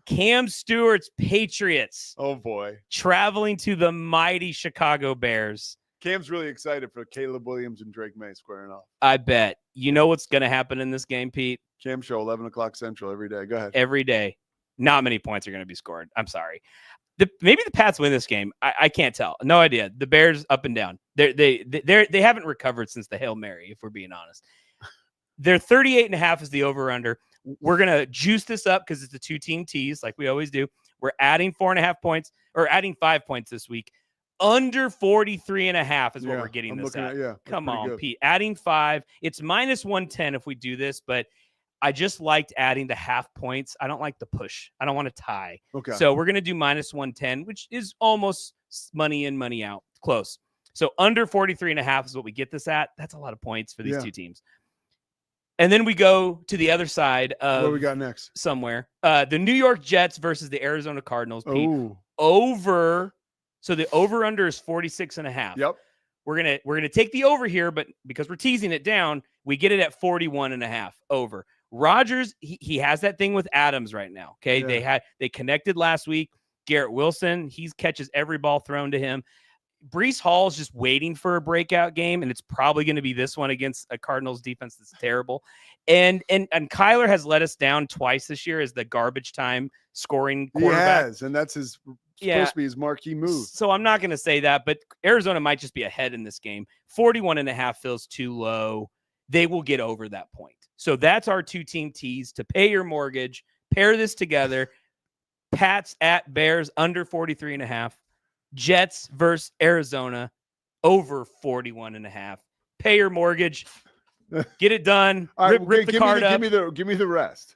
Cam Stewart's Patriots. Oh, boy. Traveling to the mighty Chicago Bears. Cam's really excited for Caleb Williams and Drake May squaring off. I bet. You know what's going to happen in this game, Pete? Cam Show, 11 o'clock Central every day. Go ahead. Every day. Not many points are going to be scored. I'm sorry. Maybe the Pats win this game. I can't tell. No idea. The Bears up and down. They haven't recovered since the Hail Mary, if we're being honest. They're 38.5 is the over-under. We're going to juice this up because it's a two-team tease like we always do. We're adding 4.5 points or adding 5 points this week. Under 43.5 is what we're getting this at. Come on, good. Pete. Adding 5. It's minus 110 if we do this, but I just liked adding the half points. I don't like the push. I don't want to tie. Okay. So we're going to do minus 110, which is almost money in, money out. Close. So under 43.5 is what we get this at. That's a lot of points for these two teams. And then we go to the other side of what we got next? Somewhere. The New York Jets versus the Arizona Cardinals. Pete. Over. So the over-under is 46.5. Yep. We're gonna take the over here, but because we're teasing it down, we get it at 41.5 over. Rodgers, he has that thing with Adams right now. Okay. Yeah. They connected last week. Garrett Wilson, he catches every ball thrown to him. Breece Hall's just waiting for a breakout game, and it's probably going to be this one against a Cardinals defense that's terrible. And Kyler has let us down twice this year as the garbage time scoring quarterback. He has, and that's supposed to be his marquee move. So I'm not going to say that, but Arizona might just be ahead in this game. 41.5 feels too low. They will get over that point. So that's our two-team tease to pay your mortgage. Pair this together. Pats at Bears under 43.5. Jets versus Arizona over 41.5. Pay your mortgage. Get it done. All right, rip the card up. Give me the rest.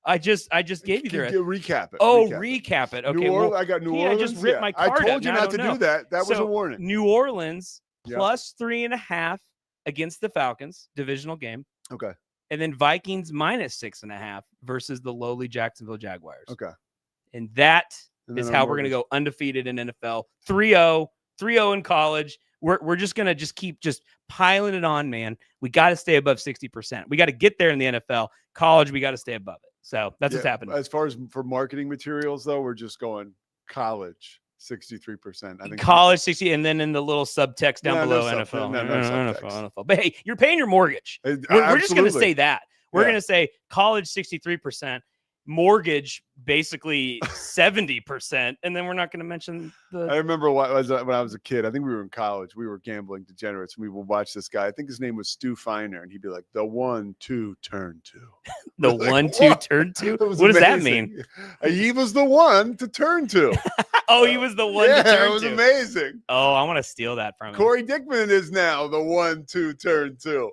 I just gave you the rest. Recap it. Oh, recap it. Okay. I got New Orleans. I just ripped my card. I told you not to do that. That was a warning. New Orleans plus 3.5 against the Falcons, divisional game. Okay. And then Vikings minus 6.5 versus the lowly Jacksonville Jaguars. Okay. And that is how we're going to go undefeated in NFL. 3-0 in college. We're just going to keep piling it on, man. We got to stay above 60%. We got to get there in the NFL. College, we got to stay above it. So that's what's happening. As far as for marketing materials, though, we're just going college 63%. I think college 60, and then in the little subtext down below NFL. NFL. But hey, you're paying your mortgage. We're just going to say that. We're going to say college 63%. Mortgage basically 70%, and then we're not going to mention the. I remember when I was a kid. I think we were in college. We were gambling degenerates, and we would watch this guy. I think his name was Stu Feiner, and he'd be like, "The 1-2 turn 2." The 1-2 turn 2. What does that mean? He was the one to turn to. Oh, he was the one. To turn to. It was amazing. Oh, I want to steal that from him. Corey Dickman is now the 1-2 turn 2.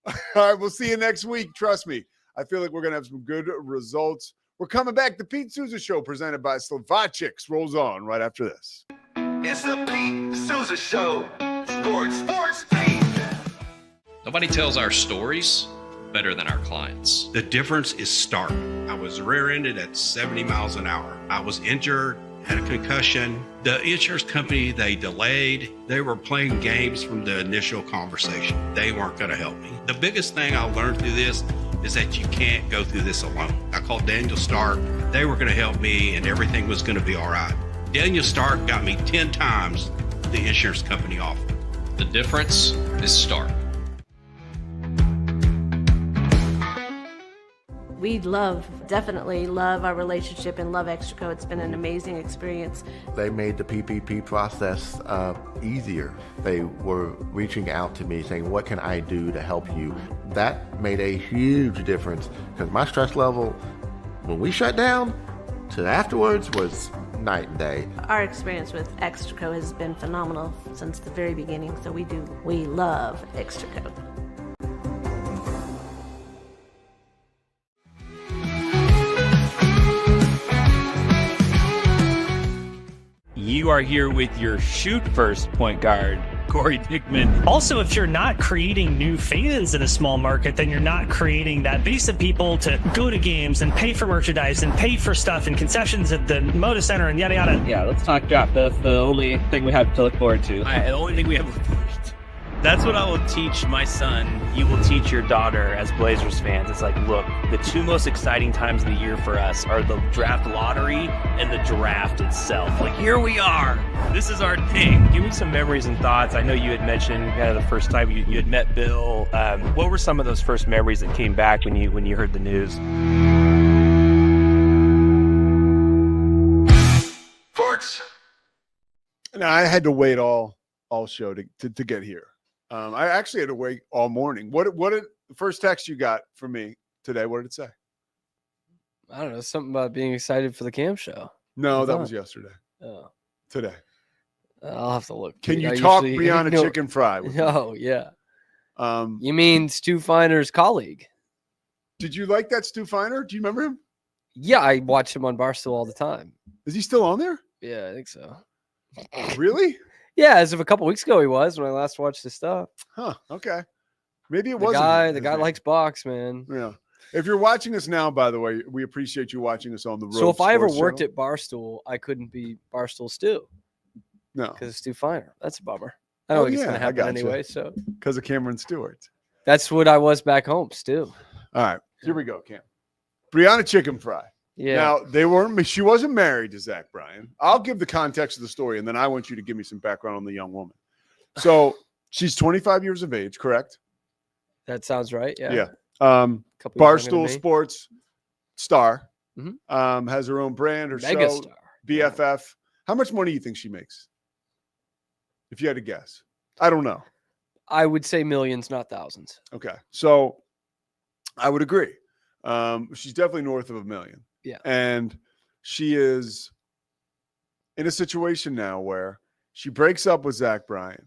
All right, we'll see you next week. Trust me. I feel like we're going to have some good results. We're coming back. The Pete Sousa Show presented by Slovacics rolls on right after this. It's the Pete Sousa Show. Sports, Pete. Nobody tells our stories better than our clients. The difference is stark. I was rear-ended at 70 miles an hour. I was injured, had a concussion. The insurance company, they delayed. They were playing games from the initial conversation. They weren't going to help me. The biggest thing I learned through this is that you can't go through this alone. I called Daniel Stark. They were going to help me, and everything was going to be all right. Daniel Stark got me 10 times the insurance company offered. The difference is stark. We definitely love our relationship and love Extraco. It's been an amazing experience. They made the PPP process easier. They were reaching out to me saying, what can I do to help you? That made a huge difference because my stress level, when we shut down, to afterwards was night and day. Our experience with Extraco has been phenomenal since the very beginning, so we love Extraco. are here with your shoot first point guard, Corey Dickman. Also, if you're not creating new fans in a small market, then you're not creating that base of people to go to games and pay for merchandise and pay for stuff and concessions at the Moda Center and yada yada. Yeah, let's talk draft. That's the only thing we have to look forward to. The only thing we have to look forward to. That's what I will teach my son. You will teach your daughter as Blazers fans. It's like, look, the two most exciting times of the year for us are the draft lottery and the draft itself. Like, here we are. This is our thing. Give me some memories and thoughts. I know you had mentioned kind of the first time you had met Bill. What were some of those first memories that came back when you heard the news? Sports. Now, I had to wait all show to get here. I actually had to wait all morning. What did the first text you got from me today? What did it say? I don't know, something about being excited for the camp show. No, that was yesterday. Oh, today. I'll have to look. Can you talk beyond a chicken fry? Oh, yeah. You mean Stu Finer's colleague? Did you like that Stu Finer? Do you remember him? Yeah, I watch him on Barstool all the time. Is he still on there? Yeah, I think so. Really? Yeah, as of a couple weeks ago, he was when I last watched his stuff. Huh. Okay. Maybe it The wasn't. guy. The guy likes box, man. Yeah. If you're watching us now, by the way, we appreciate you watching us on the road. So if I ever Sports worked channel. at Barstool, I couldn't be Barstool Stu. No, because it's Stu Finer. That's a bummer. I don't think it's yeah, going to I happen gotcha. anyway. So because of Cameron Stewart. that's what I was back home, Stu. All right, here we go, Cam. Brianna Chicken Fry. Yeah. Now she wasn't married to Zach Bryan. I'll give the context of the story, and then I want you to give me some background on the young woman. So she's 25 years of age, correct? That sounds right. Yeah. Yeah. Couple years younger Barstool than me. Sports star. Mhm. Has her own brand, her Mega show, star. BFF. How much money do you think she makes? If you had to guess. I don't know. I would say millions, not thousands. Okay. So I would agree. She's definitely north of $1 million. Yeah. And she is in a situation now where she breaks up with Zach Bryan.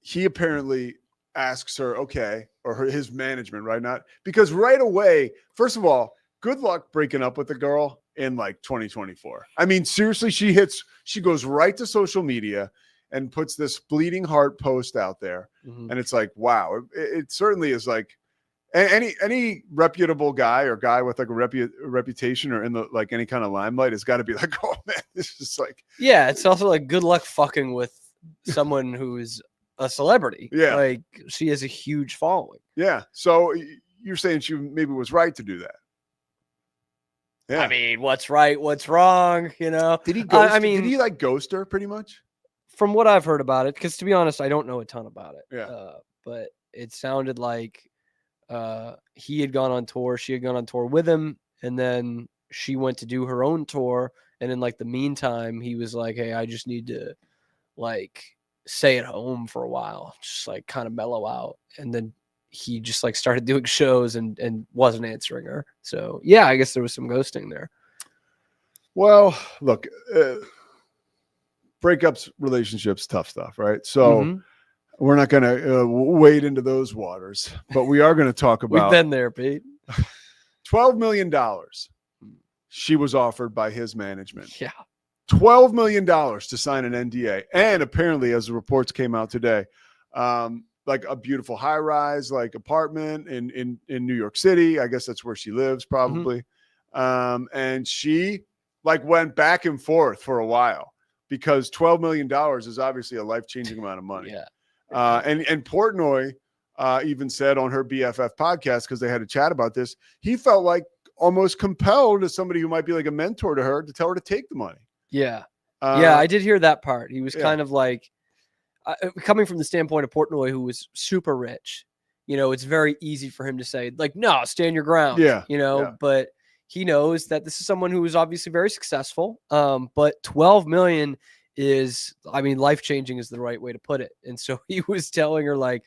He apparently asks her, okay, or his management, right? Not because right away, first of all, good luck breaking up with a girl in like 2024. I mean, seriously, she goes right to social media and puts this bleeding heart post out there. Mhm. And it's like, wow, it certainly is like any reputable guy or guy with like a reputation or in the like any kind of limelight has got to be like, oh man, this is like, Yeah, it's also like good luck fucking with someone who's a celebrity. Yeah. Like she has a huge following. yeah. So you're saying she maybe was right to do that. Yeah. I mean, what's right, what's wrong, you know? Did he ghost? I mean, did he like ghost her pretty much? from what I've heard about it, because to be honest, I don't know a ton about it. Yeah. But it sounded like he had gone on tour, she had gone on tour with him, and then she went to do her own tour. And in like the meantime, he was like, hey, I just need to like stay at home for a while, just like kind of mellow out. And then he just like started doing shows and wasn't answering her. So yeah, I guess there was some ghosting there. Well, look, breakups, relationships, tough stuff, right? So Mhm. we're not going to wade into those waters, but we are going to talk We've about been there, Pete. $12 million she was offered by his management. Yeah. $12 million to sign an NDA. And apparently, as the reports came out today, like a beautiful high-rise like apartment in New York City. I guess that's where she lives probably. And she like went back and forth for a while because $12 million is obviously a life-changing amount of money. Yeah. And Portnoy even said on her BFF podcast, because they had a chat about this, he felt like almost compelled as somebody who might be like a mentor to her to tell her to take the money. Yeah. Yeah, I did hear that part. He was yeah. kind of like, coming from the standpoint of Portnoy, who was super rich, you know, it's very easy for him to say, like, no, stand your ground. Yeah, You know, yeah. but he knows that this is someone who is obviously very successful. But 12 million is, I mean, life-changing is the right way to put it. And so he was telling her, like,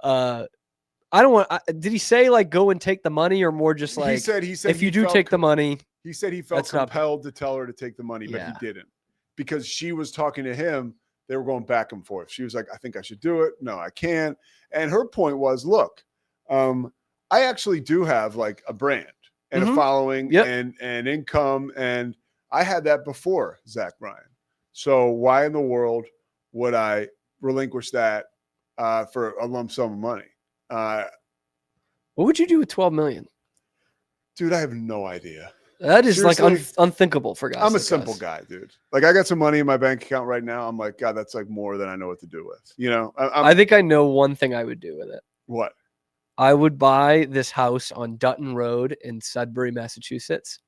I don't want, did he say, like, go and take the money, or more just like, he said if you he do felt take the money, he said he felt that's not- compelled to tell her to take the money, but Yeah. he didn't because she was talking to him. They were going back and forth. She was like, I think I should do it. No, I can't. And her point was, look, I actually do have like a brand and a Mhm. following Yep. and income. And I had that before Zach Bryan. So why in the world would I relinquish that for a lump sum of money? What would you do with 12 million? Dude, I have no idea. That is Seriously, like unthinkable for guys. I'm a like simple us. guy, dude. Like I got some money in my bank account right now. I'm like, God, that's like more than I know what to do with. You know, I think I know one thing I would do with it. What? I would buy this house on Dutton Road in Sudbury, Massachusetts.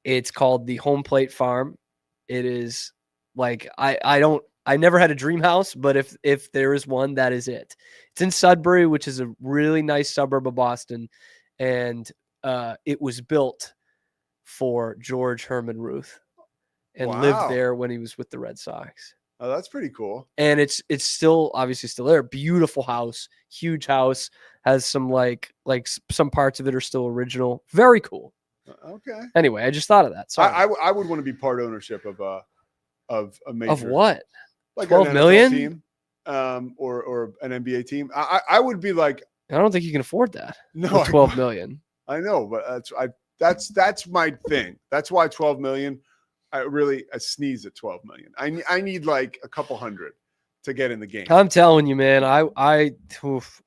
It's called the Home Plate Farm. It is like I never had a dream house, but if there is one, that is it. It's in Sudbury, which is a really nice suburb of Boston, and it was built for George Herman Ruth and lived there when he was with the Red Sox. Oh, that's pretty cool. And it's still obviously still there. Beautiful house, huge house, has some like some parts of it are still original. Very cool. Okay. Anyway, I just thought of that. Sorry. I would want to be part ownership of a major, of what? Like 12 an NFL million team, or an NBA team. I would be like, I don't think you can afford that. No, with 12 million. I know, but that's my thing. That's why 12 million. I sneeze at 12 million. I need like a couple hundred to get in the game. I'm telling you, man. I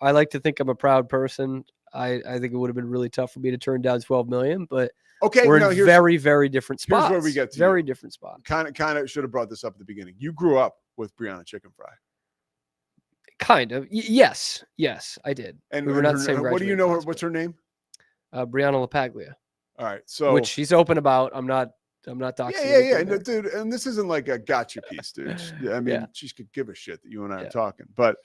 like to think I'm a proud person. I think it would have been really tough for me to turn down 12 million, but okay, we're in very, very different spots. Here's where we get to very different spots. Kind of should have brought this up at the beginning. You grew up with Brianna Chicken Fry. Kind of. Yes, I did. And we were not the same. What do you know her? What's her name? Brianna LaPaglia. All right, so which she's open about. I'm not talking. Yeah. No, dude, and this isn't like a gotcha piece, dude. I mean, she could give a shit that you and I are talking. But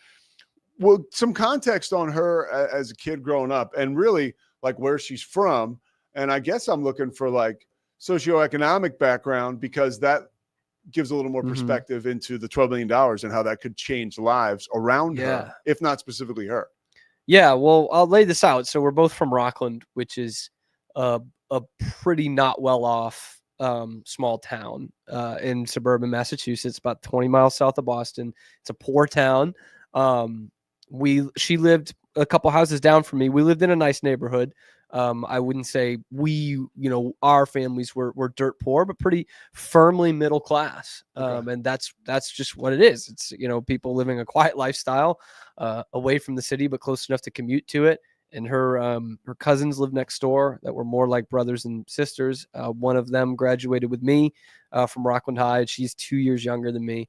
well, some context on her as a kid growing up, and really like where she's from. And I guess I'm looking for like socioeconomic background because that gives a little more perspective into the $12 million and how that could change lives around her, if not specifically her. Yeah, well, I'll lay this out. So we're both from Rockland, which is a pretty not well off small town in suburban Massachusetts, about 20 miles south of Boston. It's a poor town. She lived a couple houses down from me. We lived in a nice neighborhood. I wouldn't say our families were dirt poor, but pretty firmly middle class. And that's just what it is. It's, people living a quiet lifestyle away from the city, but close enough to commute to it. And her cousins lived next door that were more like brothers and sisters. One of them graduated with me from Rockland High. She's 2 years younger than me.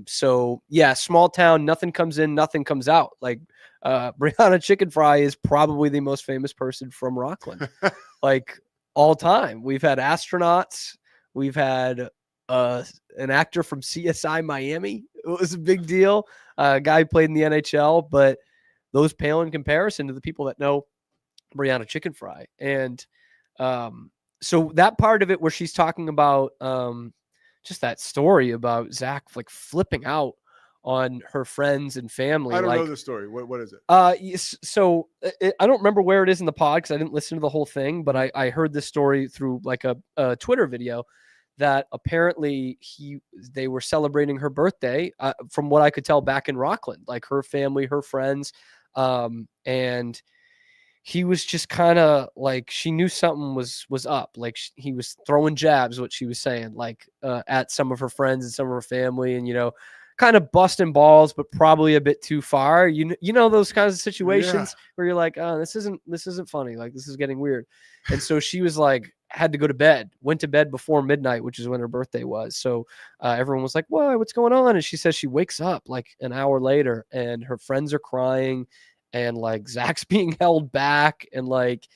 So yeah, small town, nothing comes in, nothing comes out. Like Brianna Chicken Fry is probably the most famous person from Rockland, like all time. We've had astronauts. We've had an actor from CSI Miami. It was a big deal. A guy who played in the NHL, but those pale in comparison to the people that know Brianna Chicken Fry. And so that part of it where she's talking about just that story about Zach like flipping out on her friends and family. I don't know the story. What is it? So I don't remember where it is in the pod because I didn't listen to the whole thing, but I heard this story through like a Twitter video that apparently they were celebrating her birthday from what I could tell back in Rockland, like her family, her friends. And he was just kind of like, she knew something was up. Like he was throwing jabs, what she was saying, like at some of her friends and some of her family, and, kind of busting balls, but probably a bit too far. You know, those kinds of situations where you're like, oh, this isn't funny. Like this is getting weird. And so she was like, had to go to bed, went to bed before midnight, which is when her birthday was. So everyone was like, whoa, what's going on? And she says she wakes up like an hour later and her friends are crying and like Zach's being held back. And like,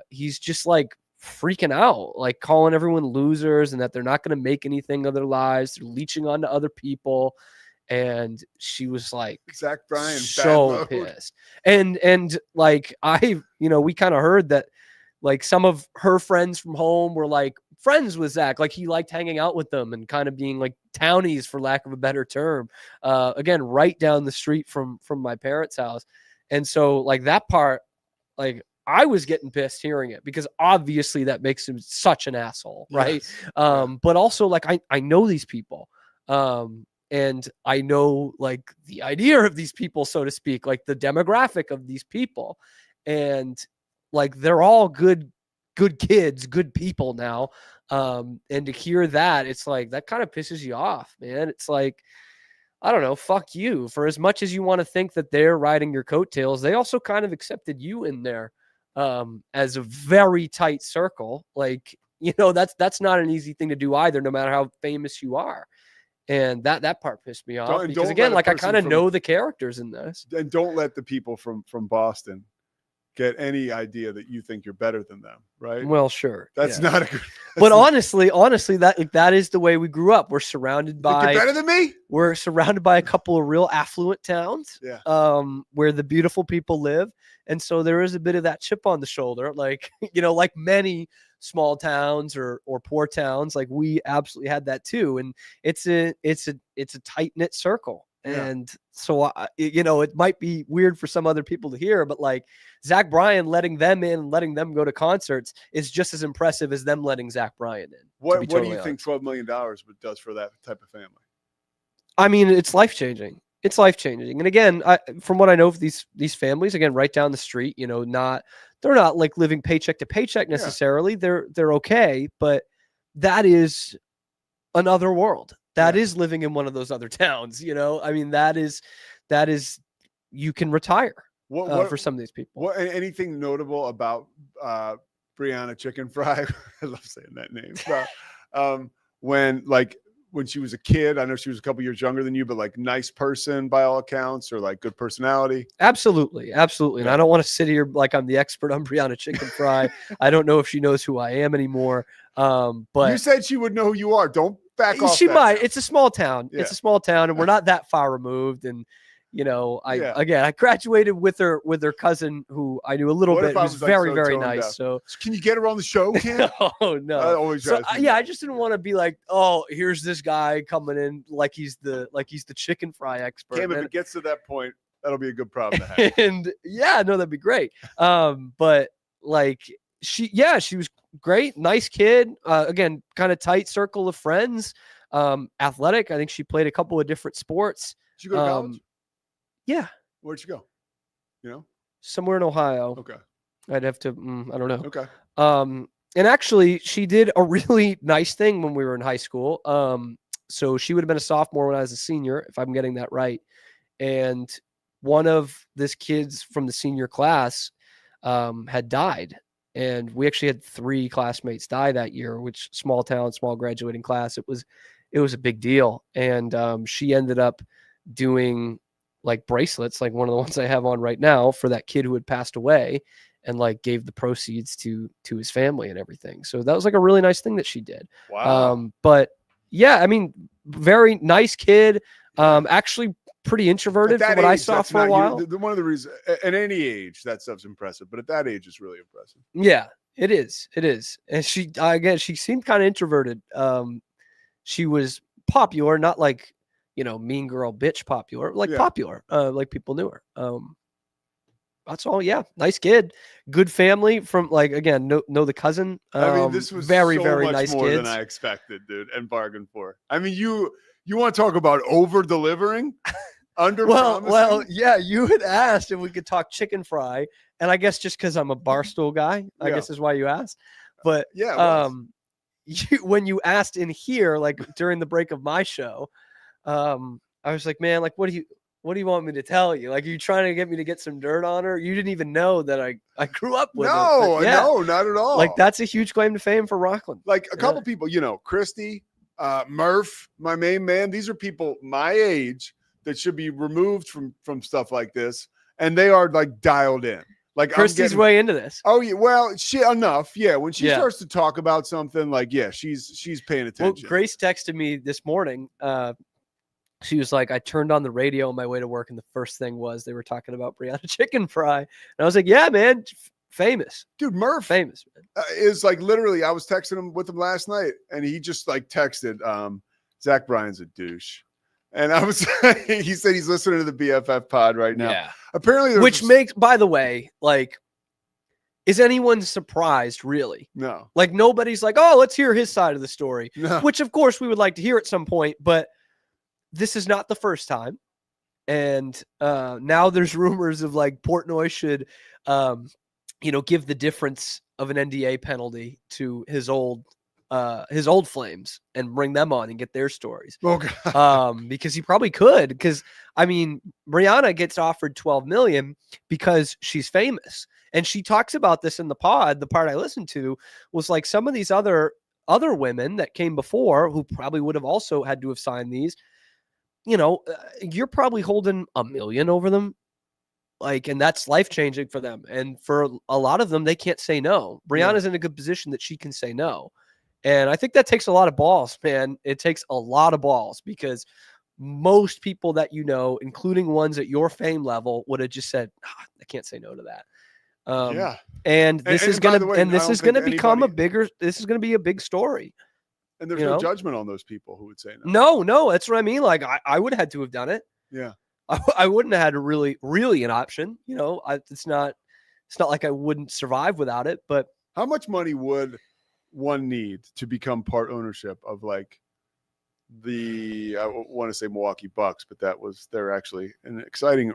he's just like freaking out, like calling everyone losers and that they're not going to make anything of their lives. They're leeching onto other people. And she was like, Zach Bryan, so pissed. And like, we kind of heard that like some of her friends from home were like friends with Zach. Like he liked hanging out with them and kind of being like townies, for lack of a better term. Again, right down the street from my parents' house. And so like that part, like I was getting pissed hearing it because obviously that makes him such an asshole. Right. Yes. But also like, I know these people. And I know like the idea of these people, so to speak, like the demographic of these people. And like, they're all good kids, good people now. And to hear that, it's like, that kind of pisses you off, man. It's like, I don't know, fuck you. For as much as you want to think that they're riding your coattails, they also kind of accepted you in there as a very tight circle. Like, that's not an easy thing to do either, no matter how famous you are. And that part pissed me off because, again, like, I kind of know the characters in this. And don't let the people from Boston get any idea that you think you're better than them, right? Well, sure. That's yeah. not a good. But honestly, that is the way we grew up. We're surrounded by. You're better than me? We're surrounded by a couple of real affluent towns, where the beautiful people live, and so there is a bit of that chip on the shoulder, like like many small towns or poor towns. Like, we absolutely had that too, and it's a tight knit circle. Yeah. And so, it might be weird for some other people to hear, but like Zach Bryan letting them in, letting them go to concerts is just as impressive as them letting Zach Bryan in. What do you think $12 million does for that type of family? I mean, it's life-changing. It's life-changing. And again, from what I know of these families, again, right down the street, they're not like living paycheck to paycheck necessarily. Yeah. They're okay, but that is another world. That is living in one of those other towns, I mean, that is you can retire for some of these people. Anything notable about Brianna Chicken Fry? I love saying that name. When she was a kid, I know she was a couple years younger than you, but like nice person by all accounts, or like good personality. Absolutely. And I don't want to sit here like I'm the expert on Brianna Chicken Fry. I don't know if she knows who I am anymore. But you said she would know who you are. Don't back off. She might. Now. It's a small town. Yeah. It's a small town, and we're not that far removed. And I graduated with her cousin, who I knew a little bit. Who's very, very nice. Up. So can you get her on the show, Ken? Oh no. I just didn't want to be like, oh, here's this guy coming in like he's the chicken fry expert. Cam, if it gets to that point, that'll be a good problem to have. And that'd be great. But like she was great, nice kid. Again, kind of tight circle of friends. Athletic. I think she played a couple of different sports. Did you go to college? Yeah. Where'd you go? Somewhere in Ohio. Okay. I'd have to. I don't know. Okay. And actually, she did a really nice thing when we were in high school. So she would have been a sophomore when I was a senior, if I'm getting that right. And one of this kids from the senior class had died. And we actually had 3 classmates die that year, which small town, small graduating class. It was a big deal. And she ended up doing like bracelets, like one of the ones I have on right now, for that kid who had passed away, and like gave the proceeds to his family and everything. So that was like a really nice thing that she did. Wow. But yeah, I mean, very nice kid. Actually pretty introverted from what I saw for a while. One of the reasons at any age that stuff's impressive, but at that age it's really impressive. Yeah, it is. And she seemed kind of introverted. She was popular, not like, mean girl bitch popular, popular, like people knew her. That's all. Yeah. Nice kid, good family from know the cousin. I mean, this was very, so very much nice more kids. than I expected, dude, and bargained for. I mean, you want to talk about over delivering, under promising? Well, yeah, you had asked if we could talk chicken fry, and I guess just because I'm a Barstool guy, I guess is why you asked. But when you asked in here, like during the break of my show, I was like, man, like, what do you want me to tell you? Like, are you trying to get me to get some dirt on her? You didn't even know that I grew up with her. No, not at all. Like, that's a huge claim to fame for Rockland. Like a couple people, Christy, Murph, my main man. These are people my age that should be removed from stuff like this, and they are like dialed in. Like, Christy's way into this. Oh yeah, well, she enough. Yeah, when she starts to talk about something, like, she's paying attention. Well, Grace texted me this morning. She was like, I turned on the radio on my way to work, and the first thing was they were talking about Brianna Chicken Fry. And I was like, yeah, man, famous. Dude, Murph famous, man. Is like literally, I was texting him with him last night, and he just like texted, Zach Bryan's a douche. And I was, he said he's listening to the BFF pod right now. Yeah. Apparently, which makes, by the way, like, is anyone surprised, really? No. Like, nobody's like, oh, let's hear his side of the story, no. Which, of course, we would like to hear at some point, but this is not the first time. And now there's rumors of like Portnoy should, give the difference of an NDA penalty to his old his old flames and bring them on and get their stories. Oh, God. Because he probably could. Because I mean, Brianna gets offered $12 million because she's famous, and she talks about this in the pod. The part I listened to was like some of these other women that came before who probably would have also had to have signed these. You know, you're probably holding $1 million over them. Like, and that's life changing for them. And for a lot of them, they can't say no. Brianna's in a good position that she can say no. And I think that takes a lot of balls, man. It takes a lot of balls because most people that you know, including ones at your fame level, would have just said, I can't say no to that. Yeah. And this is by going the way, to, and I this don't is going to think become anybody- this is going to be a big story. And there's you no know? judgment on those people who would say no. No, that's what I mean. Like I would have had to have done it. Yeah. I wouldn't have had really an option. You know, it's not like I wouldn't survive without it. But How much money would one need to become part ownership of like I want to say Milwaukee Bucks, but they're actually an exciting,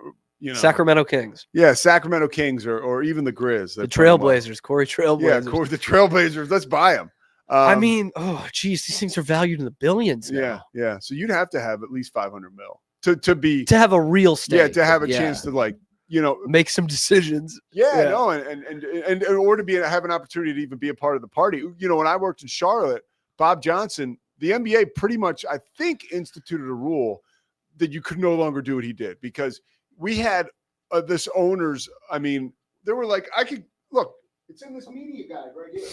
Sacramento Kings. Yeah, Sacramento Kings or even the Grizz. The Trailblazers, Corey Trailblazers. Yeah, the Trailblazers. Let's buy them. I mean, oh geez, these things are valued in the billions now. Yeah. So you'd have to have at least 500 mil to have a real stake. Yeah, to have a chance to make some decisions. Yeah, no, and in order to have an opportunity to even be a part of the party. When I worked in Charlotte, Bob Johnson, the NBA pretty much, I think, instituted a rule that you could no longer do what he did because we had this owners. I mean, they were like, it's in this media guide right here.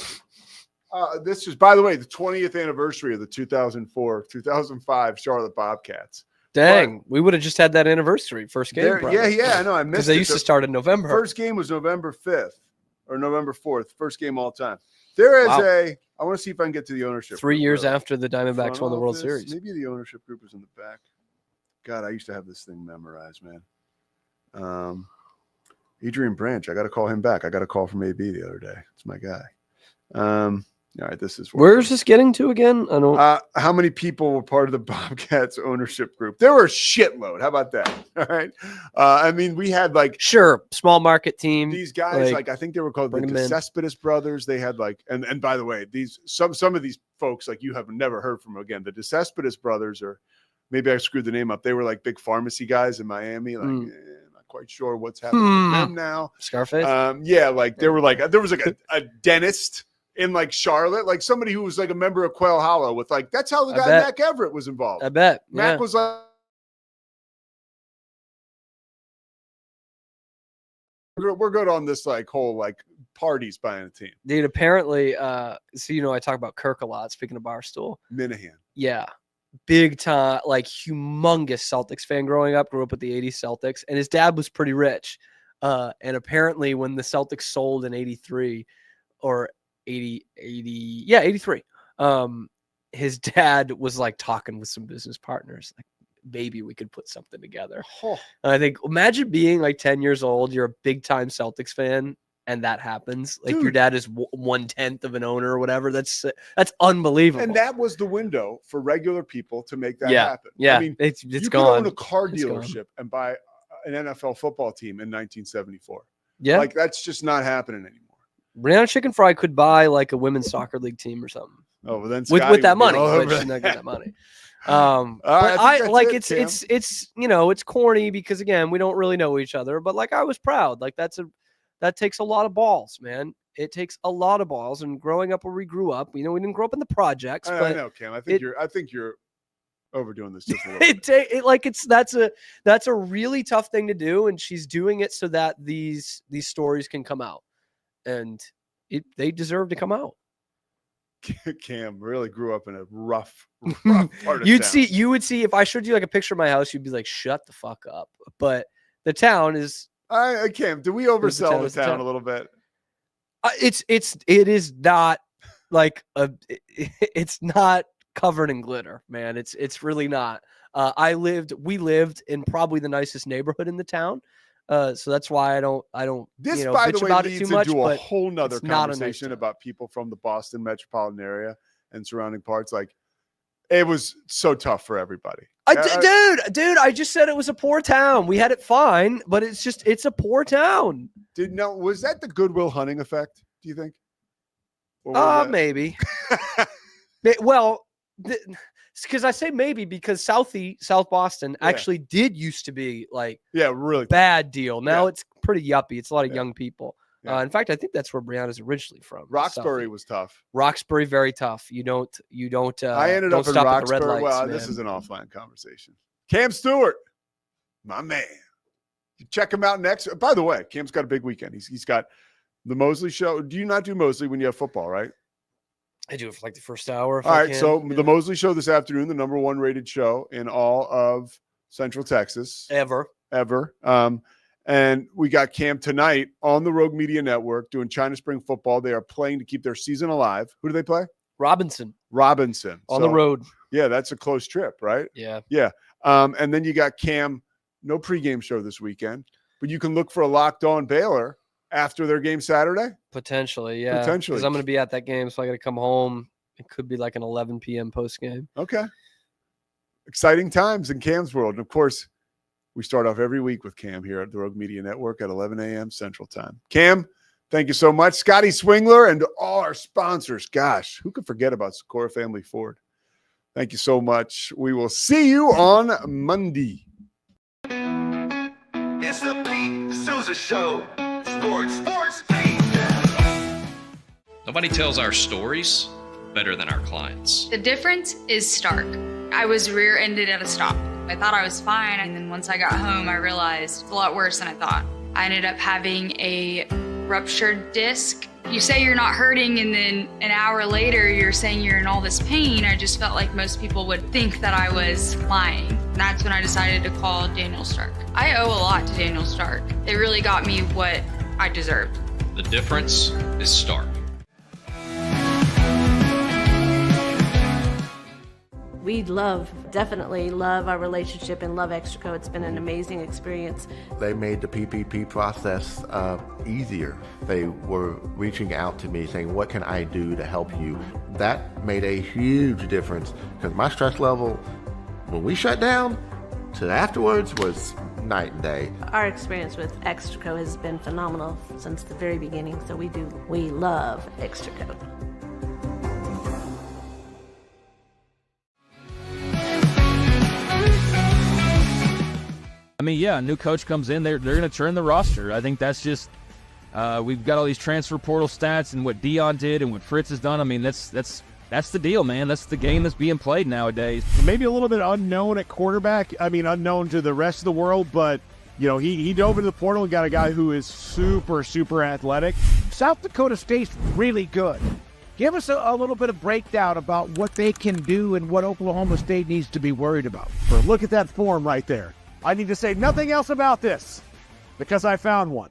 This is, by the way, the 20th anniversary of the 2004-2005 Charlotte Bobcats. Dang, we would have just had that anniversary first game. Yeah, I know. I missed it. Because they used to start in November. First game was November 5th or November 4th. First game all time. There is I want to see if I can get to the ownership. 3 years after the Diamondbacks won the World Series. Maybe the ownership group is in the back. God, I used to have this thing memorized, man. Adrian Branch. I got to call him back. I got a call from AB the other day. It's my guy. All right, this is where's this getting to again? I don't. How many people were part of the Bobcats ownership group? There were a shitload. How about that? All right. I mean, we had small market team. These guys, I think they were called the Cespedes brothers. They had and by the way, some of these folks you have never heard from again. The Cespedes brothers, or maybe I screwed the name up. They were big pharmacy guys in Miami. Not quite sure what's happening with them now. Scarface. Yeah, they were there was a dentist in Charlotte, somebody who was a member of Quail Hollow with that's how the guy Mac Everett was involved. I bet. Mac was we're good on this whole parties buying a team. Dude, apparently, I talk about Kirk a lot, speaking of Barstool. Minahan. Yeah. Big time, humongous Celtics fan growing up, grew up with the 80s Celtics, and his dad was pretty rich. And apparently when the Celtics sold in 83 or 83. His dad was talking with some business partners, maybe we could put something together. And I think, imagine being 10 years old, you're a big time Celtics fan, and that happens. Your dad is 1/10 of an owner or whatever. That's unbelievable. And that was the window for regular people to make that happen. Yeah, I mean, it's you gone. could own a car dealership and buy an NFL football team in 1974. Yeah, that's just not happening anymore. Brianna Chicken Fry could buy a women's soccer league team or something. Oh, well then with that money, but she's not getting that money. But it's corny because again, we don't really know each other. But I was proud. That takes a lot of balls, man. It takes a lot of balls. And growing up where we grew up, we didn't grow up in the projects. I know, Cam. I think you're overdoing this just a little bit. That's a really tough thing to do, and she's doing it so that these stories can come out. And they deserve to come out. Cam really grew up in a rough part of You town. would see if I showed you a picture of my house, you'd be like, "Shut the fuck up." But the town is. Cam, do we oversell the town a little bit? It is not it's not covered in glitter, man. It's really not. We lived in probably the nicest neighborhood in the town. So that's why I don't This, by by the the way, way, leads too much, into a but whole nother it's not a nice conversation town. about people from the Boston metropolitan area and surrounding parts. It was so tough for everybody. Dude, I just said it was a poor town. We had it fine, but it's a poor town. Was that the Goodwill Hunting effect, do you think? Or was that- Maybe. Well, because I say maybe because South Boston actually did used to be like really bad deal. Now it's pretty yuppie. It's a lot of young people. Yeah. In fact, I think that's where Brianna's originally from. Roxbury was tough. Roxbury, very tough. You don't. I ended don't up in stop at the red Roxbury. lights, Well, man. this is an offline conversation. Cam Stewart, my man. You check him out next. By the way, Cam's got a big weekend. He's got the Mosley show. Do you not do Mosley when you have football, right? I do it for like the first hour. All right. So the Mosley show this afternoon, the #1 rated show in all of Central Texas ever. And we got Cam tonight on the Rogue Media Network doing China Spring football. They are playing to keep their season alive. Who do they play? Robinson. On the road. Yeah, that's a close trip, right? Yeah. Yeah. And then you got Cam, no pregame show this weekend, but you can look for a Locked On Baylor after their game Saturday. Potentially, yeah. Potentially. Because I'm going to be at that game, so I got to come home. It could be like an 11 p.m. post game. Okay. Exciting times in Cam's world. And of course, we start off every week with Cam here at the Rogue Media Network at 11 a.m. Central Time. Cam, thank you so much. Scotty Swingler and all our sponsors. Gosh, who could forget about Socorro Family Ford? Thank you so much. We will see you on Monday. It's the Pete Sousa Show. Sports. Nobody tells our stories better than our clients. The difference is stark. I was rear-ended at a stop. I thought I was fine, and then once I got home, I realized it's a lot worse than I thought. I ended up having a ruptured disc. You say you're not hurting, and then an hour later, you're saying you're in all this pain. I just felt like most people would think that I was lying. And that's when I decided to call Daniel Stark. I owe a lot to Daniel Stark. They really got me what I deserved. The difference is stark. We definitely love our relationship and love Extraco. It's been an amazing experience. They made the PPP process easier. They were reaching out to me saying, what can I do to help you? That made a huge difference because my stress level, when we shut down, to afterwards was night and day. Our experience with Extraco has been phenomenal since the very beginning, so we love Extraco. I mean, yeah, a new coach comes in, they're going to turn the roster. I think that's just we've got all these transfer portal stats and what Dion did and what Fritz has done. I mean, that's the deal, man. That's the game that's being played nowadays. Maybe a little bit unknown at quarterback. I mean, unknown to the rest of the world, but you know, he dove into the portal and got a guy who is super athletic. South Dakota State's really good. Give us a little bit of breakdown about what they can do and what Oklahoma State needs to be worried about. Look at that form right there. I need to say nothing else about this because I found one.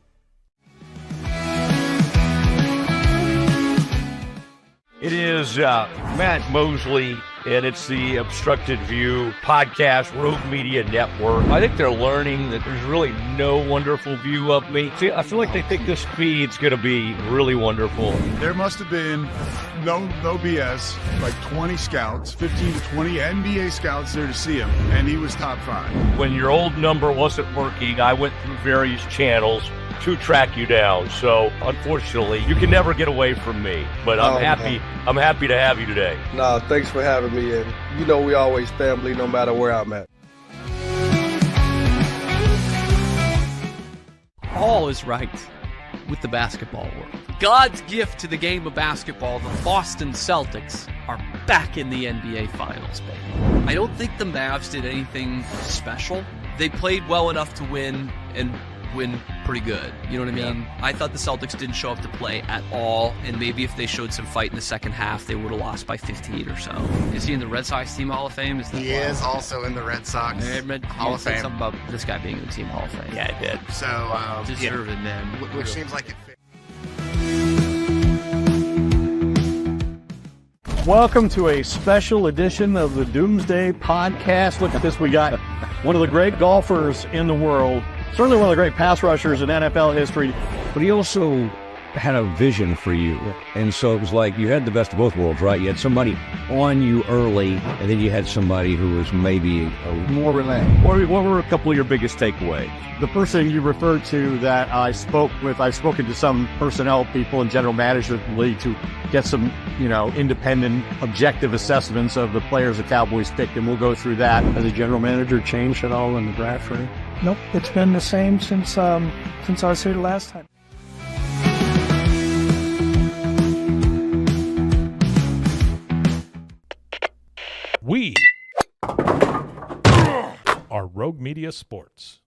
It is Matt Mosley, and it's the Obstructed View podcast, Rogue Media Network. I think they're learning that there's really no wonderful view of me. See, I feel like they think this feed's going to be really wonderful. There must have been no BS, like 20 scouts, 15 to 20 NBA scouts there to see him, and he was top 5. When your old number wasn't working, I went through various channels to track you down. So unfortunately, you can never get away from me. But I'm happy. Man. I'm happy to have you today. No, thanks for having me. And you know, we always family, no matter where I'm at. All is right with the basketball world. God's gift to the game of basketball, the Boston Celtics are back in the NBA Finals, baby. I don't think the Mavs did anything special. They played well enough to win and win pretty good. You know what I mean? Yeah. I thought the Celtics didn't show up to play at all, and maybe if they showed some fight in the second half, they would have lost by 15 or so. Is he in the Red Sox Team Hall of Fame? He is also in the Red Sox Hall of Fame. Something about this guy being in the Team Hall of Fame. Yeah, I did. So, deserving, man. Which seems like it fits. Welcome to a special edition of the Doomsday Podcast. Look at this. We got one of the great golfers in the world, certainly one of the great pass rushers in NFL history, but he also had a vision for you. And so it was like you had the best of both worlds, right? You had somebody on you early, and then you had somebody who was maybe more relaxed. What were a couple of your biggest takeaways? The person you referred to that I spoke with, I've spoken to some personnel people and general managers of the league to get some, independent, objective assessments of the players the Cowboys picked, and we'll go through that. Has the general manager changed at all in the draft for you? Nope, it's been the same since I was here the last time. We are Rogue Media Sports.